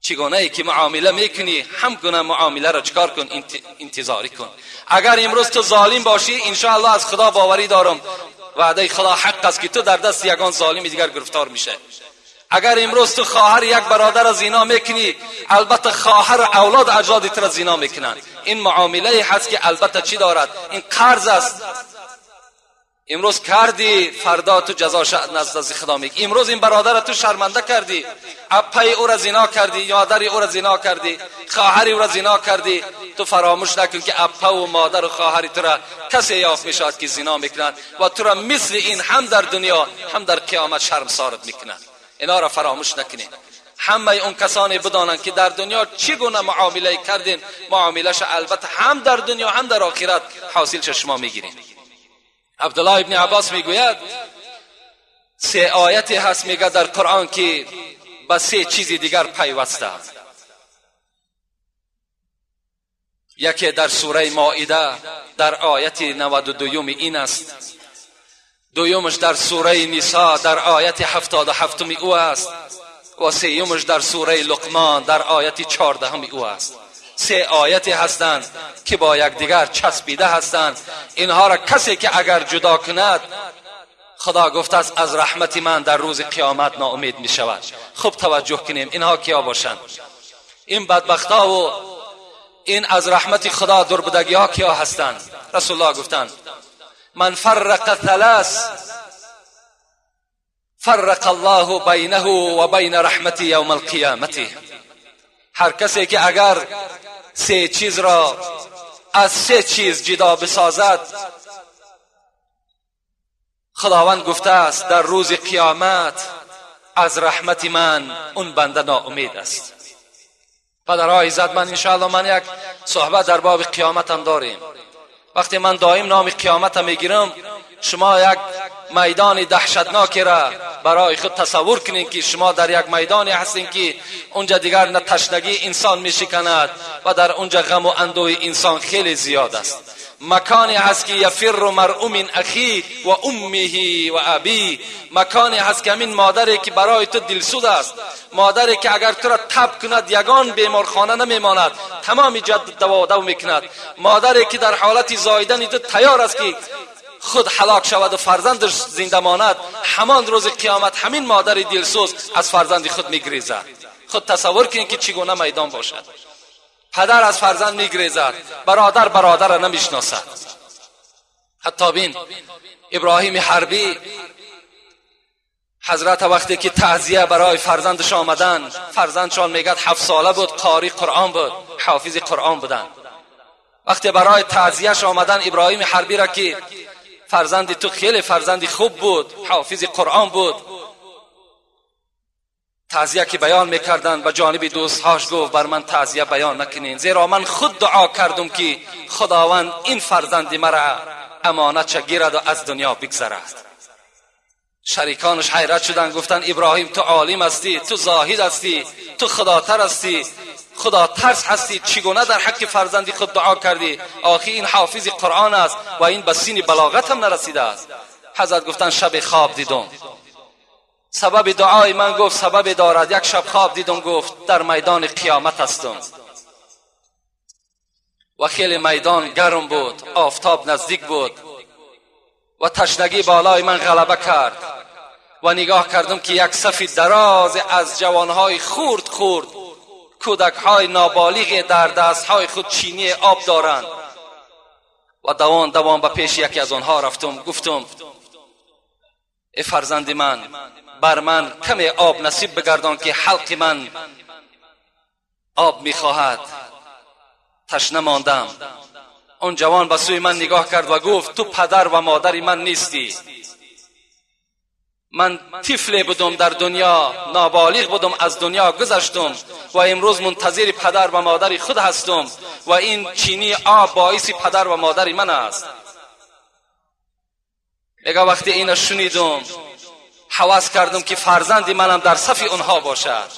چگونه که معامله میکنی همگونه معامله را چکار کن؟ انتظاری کن. اگر امروز تو ظالم باشی ان شاء الله از خدا باوری دارم وعده خدا حق است که تو در دست یگان ظالم دیگر گرفتار میشه. اگر امروز تو خواهر یک برادر را زنا میکنی، البته خواهر اولاد اجدادت را زنا میکنند. این معامله هست که البته چی دارد؟ این قرض است. امروز کردی فردا تو جزاش نزد خدا میگی. امروز این برادر تو شرمنده کردی، اپای او را زنا کردی، مادر او را زنا کردی، خواهر او را زنا کردی، تو فراموش نکن که اپا و مادر و خواهر تو را کسی یافت میشود که زنا میکنند و تو را مثل این هم در دنیا هم در قیامت شرمسارت میکنند. اینا را فراموش نکنید. همه اون کسانی بدانند که در دنیا چگونه معامله کردین، معاملهش البته هم در دنیا هم در آخرت حاصلش شما میگیرین. عبدالله ابن عباس میگوید 3 آیتی هست میگه در قرآن که به 3 چیز دیگر پیوسته. یکی در سوره مائده در آیت 92 این است، دویمش در سوره نساء در آیت 77 او است و سیومش در سوره لقمان در آیت 14 او است. 3 آیتی هستند که با یکدیگر چسبیده هستند. اینها را کسی که اگر جدا کند، خدا گفته است از رحمت من در روز قیامت ناامید می شود. خوب توجه کنیم اینها کیا باشند؟ این بدبختا و این از رحمت خدا دربدگی ها کیا هستند؟ رسول الله گفتند من فرق 3 فرق الله بینه و بین رحمت یوم القیامت. هر کسی که اگر 3 چیز را از 3 چیز جدا بسازد، خداوند گفته است در روز قیامت از رحمت من اون بنده ناامید است. پدرها عزت من انشاءالله من یک صحبت در باب قیامت هم داریم. وقتی من دائم نام قیامت میگیرم، شما یک میدان دهشتناکی را برای خود تصور کنین که شما در یک میدانی هستین که اونجا دیگر نه تشنگی انسان میشکند و در اونجا غم و اندوه انسان خیلی زیاد است. مکانی هست که یفر مرء من اخی و امه و ابی. مکانی هست که همین مادری که برای تو دلسوز است، مادری که اگر تو را تب کند یگان بیمارخانه نمیماند، تمام جد دوا میکند، مادری که در حالت زاییدن تو تیار است که خود هلاک شود و فرزندش زنده ماند، همان روز قیامت همین مادر دلسوز از فرزند خود میگریزد. خود تصور کنید که چگونه میدان باشد. پدر از فرزند میگریزد، برادر را نمیشناسد. حتی بین ابراهیم حربی حضرت وقتی که تعزیه برای فرزندش آمدن، فرزندشان میگد 7 ساله بود، قاری قرآن بود، حافظ قرآن بودن. وقتی برای تعزیهش آمدن ابراهیم حربی را که فرزند تو خیلی فرزندی خوب بود، حافظ قرآن بود، تعزیه که بیان میکردن به جانب دوستهاش گفت بر من تعزیه بیان نکنین، زیرا من خود دعا کردم که خداوند این فرزند مرا امانت گیرد و از دنیا بگذرد. شریکانش حیرت شدن، گفتن ابراهیم تو عالم هستی، تو زاهد هستی، تو خداتر هستی، خدا ترس هستی، چگونه در حق فرزندی خود دعا کردی؟ آخی این حافظ قرآن است و این به سین بلاغت هم نرسیده است. حضرت گفتن شب خواب دیدم. سبب دعای من گفت سبب دارد. یک شب خواب دیدم گفت در میدان قیامت هستم و خیلی میدان گرم بود، آفتاب نزدیک بود و تشنگی بالای من غلبه کرد و نگاه کردم که یک صف دراز از جوانهای خورد کودکهای نابالغ در دستهای خود چینی آب دارند و دوان به پیش یکی از آنها رفتم. گفتم ای فرزند من، بر من کمی آب نصیب بگردان که حلق من آب میخواهد، تشنه ماندم. اون جوان به سوی من نگاه کرد و گفت تو پدر و مادری من نیستی. من طفل بودم در دنیا، نابالغ بودم، از دنیا گذشتم و امروز منتظر پدر و مادر خود هستم و این چینی آب باعث پدر و مادر من است. میگه وقتی اینو شنیدم هوس کردم که فرزندی منم در صف اونها باشد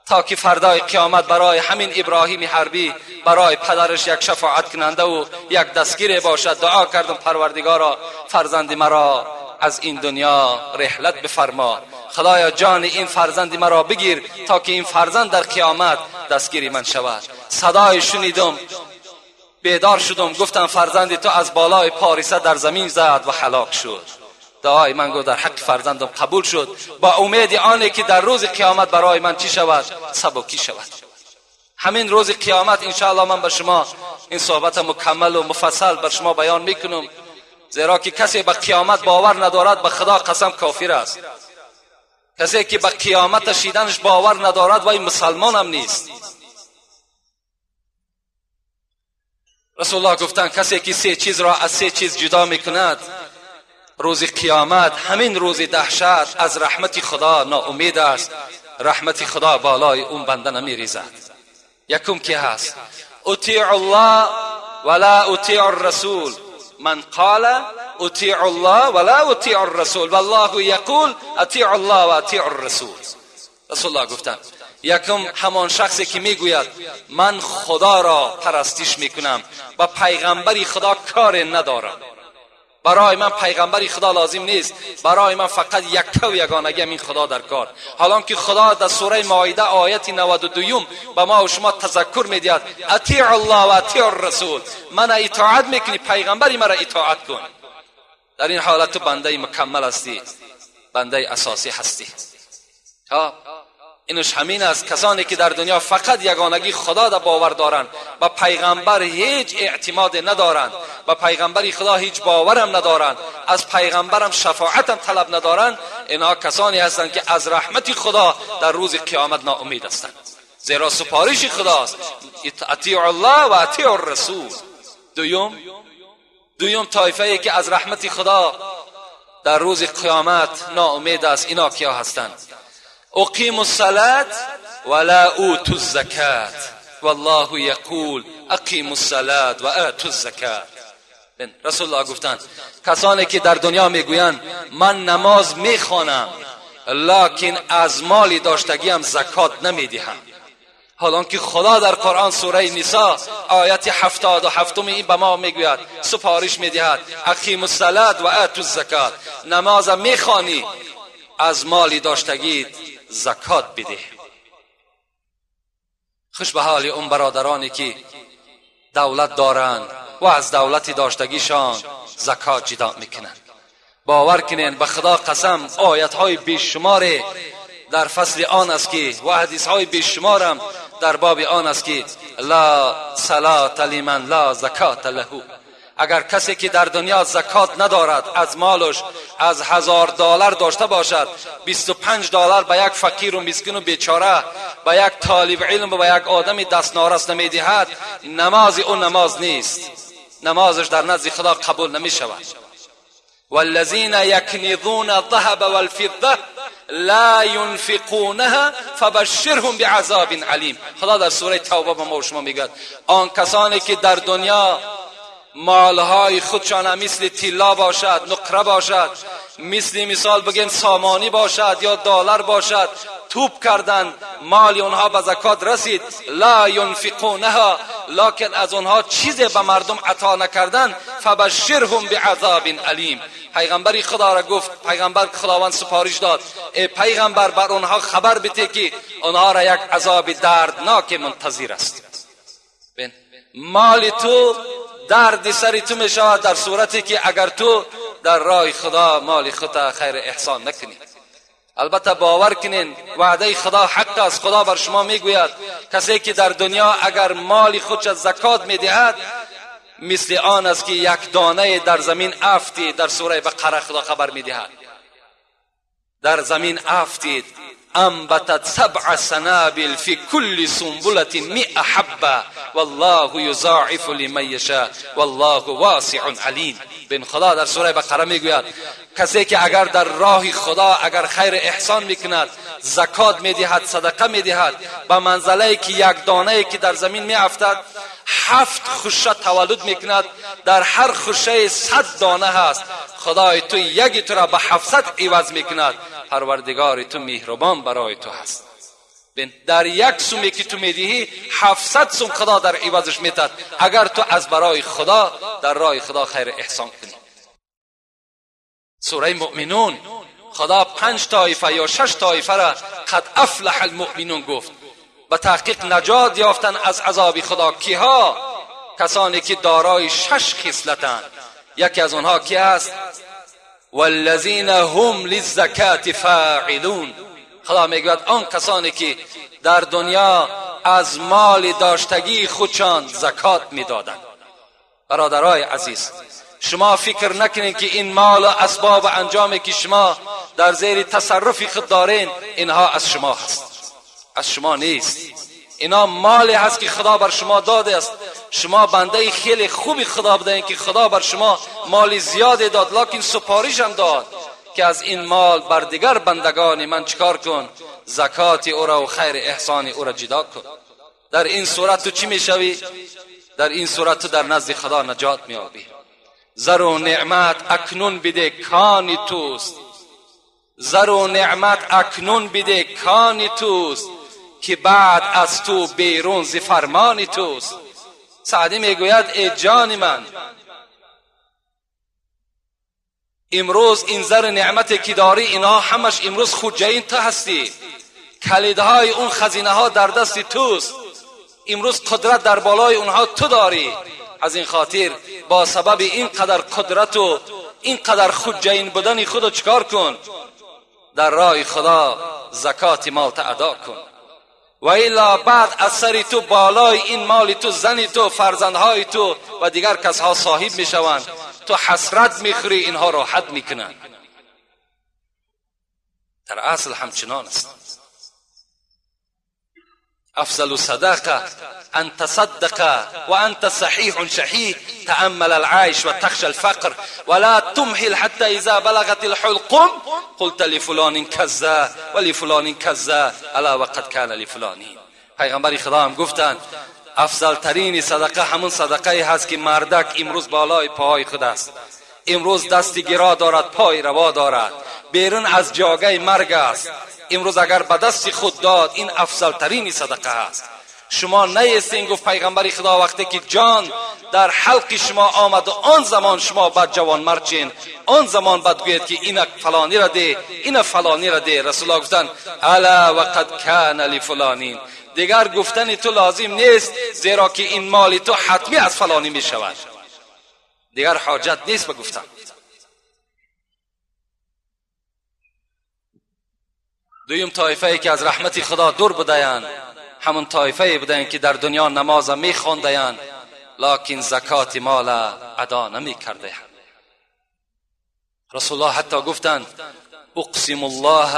تا که فردای قیامت برای همین ابراهیم حربی برای پدرش یک شفاعت کننده و یک دستگیر باشد. دعا کردم پروردگارا فرزندی مرا از این دنیا رحلت بفرما، خدایا جان این فرزندی مرا بگیر تا که این فرزند در قیامت دستگیری من شود. صدای شنیدم، بیدار شدم، گفتم فرزندی تو از بالای پاریسه در زمین زد و هلاک شد. دعای من گفت در حق فرزندم قبول شد، با امید آنه که در روز قیامت برای من چی شود؟ سبکی شود. همین روز قیامت انشاءالله من به شما این صحبت مکمل و مفصل بر شما بیان میکنم، زیرا که کسی به قیامت باور ندارد به خدا قسم کافر است. کسی که به قیامت شیدنش باور ندارد و این مسلمان هم نیست. رسول الله گفتن کسی که سه چیز را از سه چیز جدا میکند روز قیامت، همین روز دهشت، از رحمت خدا ناامید است، رحمت خدا بالای اون بنده نمیریزد. یکم که هست اطیع الله ولا اطیع الرسول، من قال اطیع الله ولا اطیع الرسول والله یقول اطیع الله و اطیع الرسول. رسول الله گفتن یکم همان شخصی که میگوید من خدا را پرستش میکنم و پیغمبری خدا کار ندارم، برای من پیغمبری خدا لازم نیست، برای من فقط یک و یگانگی این خدا در کار. حالان که خدا در سوره مائده آیت 92 به ما و شما تذکر میدهد اطیع الله و اطیع الرسول، من اطاعت میکنی پیغمبری مرا اطاعت کن. در این حالت تو بنده مکمل هستی، بنده اساسی هستی. اینش همین است. کسانی که در دنیا فقط یگانگی خدا را باور دارند، با پیغمبر هیچ اعتماد ندارند، با پیغمبری خدا هیچ باورم ندارند، از پیغمبرم شفاعتم طلب ندارند، اینها کسانی هستند که از رحمت خدا در روز قیامت ناامید هستند. زیرا سپارش خداست اطیع الله و اطیع الرسول. دویم طایفه ای که از رحمت خدا در روز قیامت ناامید است، اینا کیا هستند؟ اقیموا الصلاة ولا اوتوا الزکات والله یقول اقیموا الصلاة و آتوا الزکات. رسول الله گفتند کسانی که در دنیا میگویند من نماز میخوانم لکن از مالی داشتگیم زکات نمیدهم، حالان که خدا در قرآن سوره نساء آیت 77 این به ما میگوید، سپارش میدهد اقیموا الصلاة و آتوا الزکات، نماز میخوانی از مالی داشتگی زکات بده. خوش به حال اون برادرانی که دولت دارند و از دولت داشتگیشان زکات جدا میکنند. باور کنین به خدا قسم آیت های بیشمار در فصل آن است که و حدیث های بیشمار هم در باب آن است که لا صلاة لمن لا زکات له. اگر کسی که در دنیا زکات ندارد، از مالش از $1000 داشته باشد، $25 به یک فقیر و مسکین و بیچاره، به یک طالب علم و به یک آدم دست نارس نمیدهد، نماز اون نماز نیست، نمازش در نزد خدا قبول نمی شود. والذین یکنزون الذهب والفضه لا ينفقونها فبشرهم بعذاب علیم. خدا در سوره توبه به ما و شما میگه آن کسانی که در دنیا مالهای خودشان مثل طلا باشد، نقره باشد، مثال بگین سامانی باشد یا دلار باشد، توپ کردن، مال اونها به زکات رسید، لا ينفقونها، لکن از اونها چیزی به مردم عطا نکردن، فبشرهم بعذاب علیم. پیغمبری خدا را گفت، پیغمبر خداوند سفارش داد، ای پیغمبر بر اونها خبر بده که اونها را یک عذاب دردناک منتظر است. مال تو درد سر تو می شود در صورتی که اگر تو در راه خدا مال خودت خیر احسان نکنی. البته باور کنین وعده خدا حق است. خدا بر شما میگوید کسی که در دنیا اگر مال خودش زکات میدهد مثل آن است که یک دانه در زمین افتی. در سوره بقره خدا خبر میدهد در زمین افتید، انبتت 7 سنابل فی کل سنبلة 100 حبه والله یضاعف لمن یشاء والله واسع علیم. بن خدا در سوره بقره میگوید کسی که اگر در راه خدا اگر خیر احسان میکند، زکات میدهد، صدقه میدهد، به منزله که یک دانه که در زمین میافتد 7 خوشه تولد میکند، در هر خوشه 100 دانه هست، خدای تو یکی تو را به 700 عوض میکند. پروردگار تو مهربان برای تو هست. در یک سومی که تو میدهی 700 سوم خدا در عوضش میدهد اگر تو از برای خدا در راه خدا خیر احسان کنی. سوره مؤمنون خدا 5 طایفه یا 6 طایفه را قد افلح المؤمنون گفت. به تحقیق نجات یافتن از عذاب خدا کیها؟ کسانی که دارای 6 خصلتند. یکی از آنها کی است؟ والذین هم للزکات فاعلون. خدا میگوید آن کسانی که در دنیا از مال داشتگی خودشان زکات میدادند. برادرای عزیز، شما فکر نکنین که این مال و اسباب و انجامی که شما در زیر تصرف خود دارین اینها از شما هست. از شما نیست. اینا مالی هست که خدا بر شما داده است. شما بنده خیلی خوبی خدا بودین که خدا بر شما مال زیادی داد، لکن سپارش هم داد که از این مال بر دیگر بندگان من چکار کن؟ زکات او را و خیر احسان او را جدا کن. در این صورت تو چی میشوی؟ در این صورت تو در نزد خدا نجات میابی. زر و نعمت اکنون بده کانی توست. زر و نعمت اکنون بده کانی توست که بعد از تو بیرون ز فرمان توست. سعدی میگوید ای جان من، امروز این زر نعمتی که داری اینا همش امروز خودجین تو هستی. کلیدهای اون خزینه ها در دست توست. امروز قدرت در بالای اونها تو داری. از این خاطر با سبب اینقدر قدرت و اینقدر خودجین بودن خودت چکار کن؟ در راه خدا زکات مال ادا کن. و الا بعد از سر تو بالای این مال تو زن تو، فرزندهای تو و دیگر کسها صاحب میشوند. تو حسرت میخوری، اینها راحت میکنند. در اصل همچنان است. افضل صدقه ان تصدق و انت صحیح شحیح تأمل العيش و تخشى الفقر ولا تمهل حتى اذا بلغت الحلقم قلت لفلان كذا ولفلان كذا الا وقد كان لفلان. پیغمبر خدا هم گفتند افضل ترین صدقه همون صدقه هست که مردک امروز بالای پای خود است. امروز دستی گرا دارد، پای روا دارد، بیرون از جاگه مرگ است. امروز اگر به دست خود داد این افضل ترین صدقه است. شما نیستین، گفت پیغمبر خدا، وقتی که جان در حلق شما آمد و آن زمان شما بعد جوان مرچین، آن زمان بعد گوید که این فلانی را ده، این فلانی را ده. رسول الله گفتن الا وقد کان لفلانین. دیگر گفتن تو لازم نیست، زیرا که این مال تو حتمی از فلانی می شود. دیگر حاجت نیست به گفتن. دویم طایفه که از رحمت خدا دور بودند همون طایفه بودند که در دنیا نماز می خواندند لکن زکات مال ادا نمی کردند. رسول الله حتی گفتند اقسم الله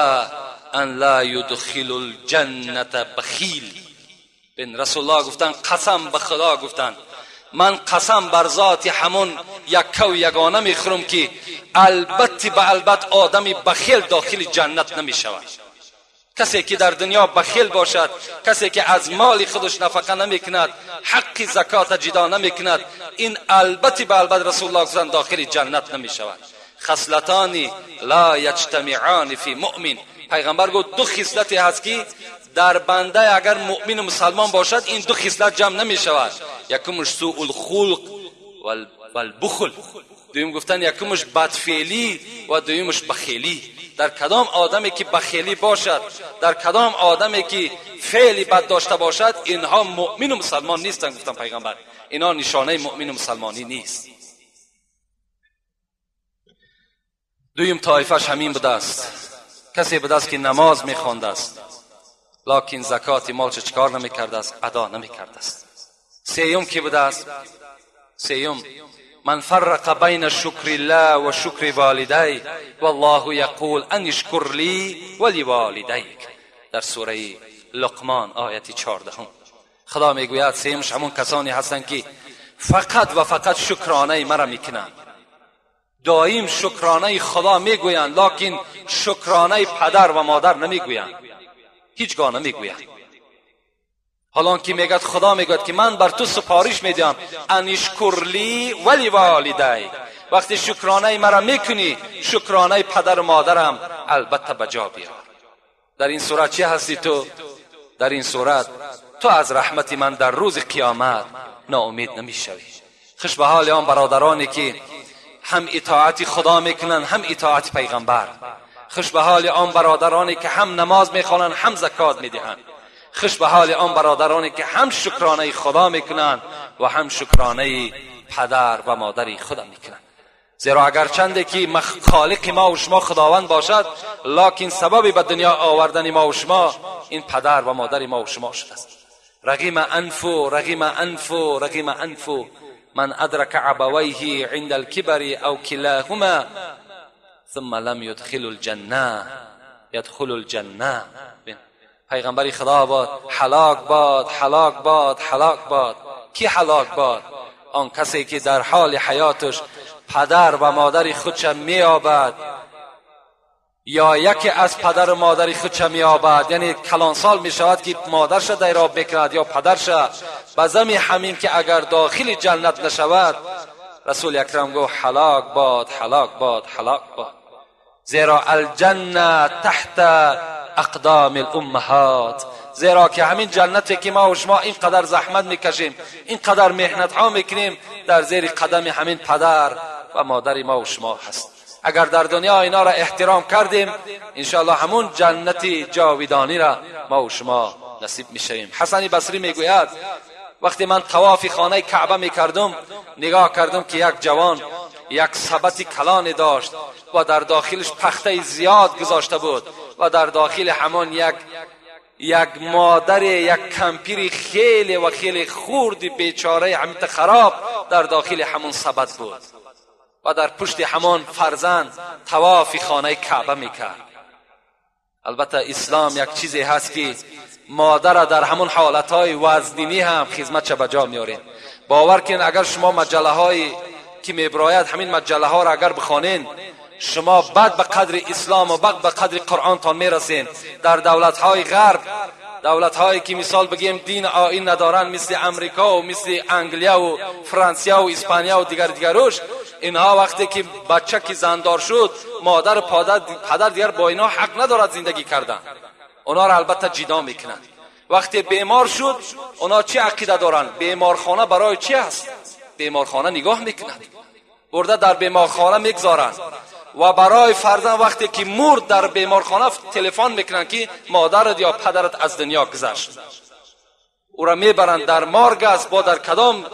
ان لا يدخل الجنه بخیل. بن رسول الله گفتند قسم به خدا، گفتند من قسم بر ذات همون یک و یگانه میخورم که البته به البته آدمی بخیل داخل جنت نمی شود. کسی که در دنیا بخیل باشد، کسی که از مال خودش نفقه نمیکند، حق زکات جدا نمیکند، این البته به البته رسول الله صلی الله علیه و داخل جنت نمیشود. خصلتان لا یجتمعان فی مؤمن، پیغمبر گفت دو خصلتی هست که در بنده اگر مؤمن و مسلمان باشد این دو خصلت جمع نمیشود. یکمش سوء الخلق و البخل، دویم گفتن یکمش بدفعلی و دویمش بخیلی. در کدام آدمی که بخیلی باشد، در کدام آدمی که فعلی بد داشته باشد، اینها مؤمن و مسلمان نیستن. گفتن پیغمبر اینها نشانه مؤمن و مسلمانی نیست. دویم طایفش همین بوده است، کسی بوده است که نماز میخوانده است لکن زکات مالش چکار نمیکرده است، ادا نمیکرده است. سیوم کی بوده است؟ سیوم من فرق بین شکر الله و شکر والدی والله یقول ان اشکر لی ولوالدیک، در سوره لقمان آیت 14. خدا میگوید سیمش همون کسانی هستند که فقط و فقط شکرانه مرا میکنند، دائم شکرانه خدا میگویند لکن شکرانه پدر و مادر نمیگویند، هیچگاه نمیگویند. حالا که میگد خدا میگد که من بر تو سپارش میدم ان اشکر لی ولی والدی، وقتی شکرانه مرا میکنی شکرانه پدر و مادرم البته بجا بیار. در این صورت چه هستی تو؟ در این صورت تو از رحمت من در روز قیامت ناامید نمیشوی. خوش به حال آن برادرانی که هم اطاعت خدا میکنن هم اطاعت پیغمبر. خوش به حال آن برادرانی که هم نماز میخوانند هم زکات میدهند. خوش به حال آن برادرانی که هم شکرانه خدا میکنند و هم شکرانه پدر و مادر خدا میکنند. زیرا اگرچند که خالق ما و شما خداوند باشد، لکن سبب به دنیا آوردن ما و شما این پدر و مادر ما و شما شده است. رغم انف من ادرک ابویه عند الكبر او کلاهما ثم لم يدخل الجنه. پیغمبر خدا باد هلاک باد. کی هلاک باد؟ آن کسی که در حال حیاتش پدر و مادر خودش میابد یا یکی از پدر و مادر خودش میابد، یعنی کلان سال میشود که مادرش دیراب میکند یا پدرش، بزمی همین که اگر داخل جنت نشود رسول اکرم گفت هلاک باد. زیرا الجنه تحت اقدام الامهات، زیرا که همین جنتی که ما و شما اینقدر زحمت میکشیم، اینقدر محنت ها میکنیم، در زیر قدم همین پدر و مادر ما و شما هست. اگر در دنیا اینا را احترام کردیم انشاءالله همون جنتی جاودانی را ما و شما نصیب میشیم. حسن بصری میگوید وقتی من طواف خانه کعبه میکردم نگاه کردم که یک جوان یک سبت کلان داشت و در داخلش پخته زیاد گذاشته بود و در داخل همان یک مادر یک کمپیر خیلی و خیلی خورد بیچاره همیت خراب در داخل همون سبت بود و در پشت همان فرزند طواف خانه کعبه میکرد. البته اسلام یک چیزی هست که مادر در همون حالتهای وزنینی هم خدمتش به جا میارین. باور کن اگر شما مجله های که میبراید همین مجله ها را اگر بخوانین شما بعد به قدر اسلام و بعد به قدر قرآن تان میرسین. در دولت های غرب، دولت هایی که مثال بگیم دین آیین ندارن مثل امریکا و مثل انگلیا و فرانسیا و اسپانیا و دیگروش، اینها وقتی که بچه که زندار شد مادر و پدر دیگر با اینا حق ندارد زندگی کردن، اونا را البته جدا میکنن. وقتی بیمار شد اونا چه عقیده دارن؟ بیمارخانه برای چی است؟ بیمارخانه نگاه میکنند، برده در بیمارخانه میگذارند و برای فرزند وقتی که مرد در بیمارخانه تلفن میکنند که مادرت یا پدرت از دنیا گذشت، او را میبرند در مارگ است با در کدام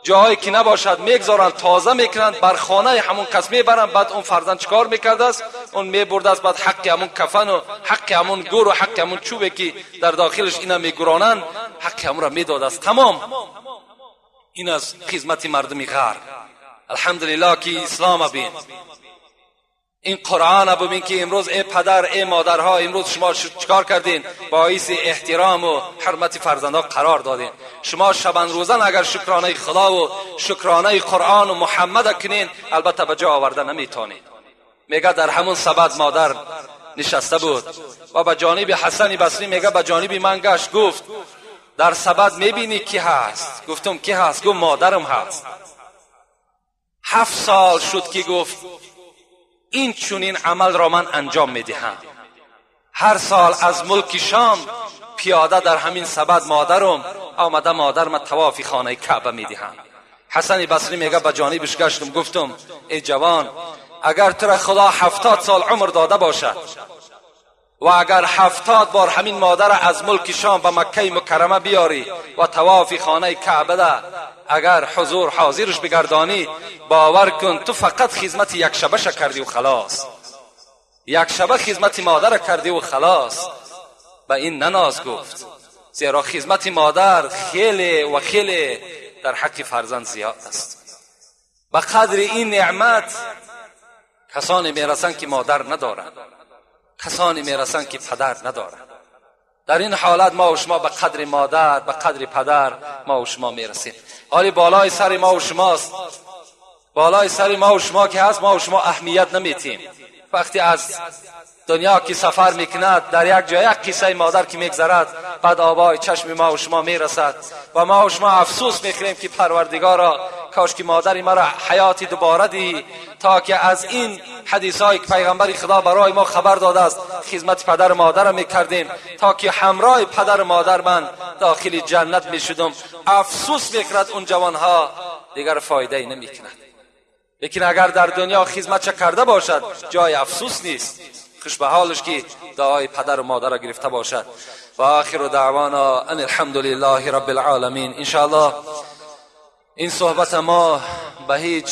جایی که نباشد میگذارند تازه میکنند بر خانه همون کس میبرند. بعد اون فرزند چیکار میکرده است؟ اون میبرده است بعد حق همون کفن و حق همون گور و حق همون چوبی که در داخلش اینا میگرانند حق همون را میداده است. تمام این از خدمت مردم غرب. الحمدلله که اسلام بین، این قرآن ببین که امروز ای پدر ای مادرها امروز شما چیکار کردین؟ باعث احترام و حرمت فرزندها قرار دادین. شما شبان روزن اگر شکرانه خدا و شکرانه قرآن و محمد کنین البته به جا آورده نمیتونید. میگه در همون سبت مادر نشسته بود و به جانب حسن بصری میگه به جانب من گشت، گفت در سبد میبینی کی هست؟ گفتم کی هست؟ گفت مادرم هست. 7 سال شد که گفت این چونین عمل را من انجام میدهم. هر سال از ملک شام پیاده در همین سبد مادرم آمده مادرم طواف خانه کعبه میدهم. حسن بصری میگه به جانبش گشتم، گفتم ای جوان، اگر تو را خدا 70 سال عمر داده باشد و اگر 70 بار همین مادر از ملک شام به مکه مکرمه بیاری و طواف خانه کعبه ده اگر حضور حاضرش بگردانی، باور کن تو فقط خدمت یک شبه کردی و خلاص. یک شبه خدمت مادر کردی و خلاص. به این نناز گفت، زیرا خدمت مادر خیلی و خیلی در حق فرزند زیاد است. به قدر این نعمت کسانی میرسند که مادر ندارند، کسانی میرسند که پدر ندارند. در این حالت ما و شما به قدر مادر، به قدر پدر ما و شما میرسیم. حالی بالای سر ما و شماست، بالای سر ما و شما که هست، ما و شما اهمیت نمیتیم. وقتی از دنیا که سفر میکند در یک جای یک قصه مادر که میگذرد بعد آبای چشم ما و شما میرسد و ما و شما افسوس میخوریم که پروردگارا کاش که مادری مرا حیاتی دوباره دی تا که از این حدیثای که پیغمبر خدا برای ما خبر داده است خدمت پدر و مادر میکردیم تا که همراه پدر و مادر من داخل جنت میشدم. افسوس میکرد اون جوانها دیگر فایده ای نمیکند. لیکن اگر در دنیا خدمت کرده باشد جای افسوس نیست، خوش به حالش که دعای پدر و مادر را گرفته باشد. و آخر دعوانا ان الحمد لله رب العالمین. ان شاء الله این صحبت ما به هیچ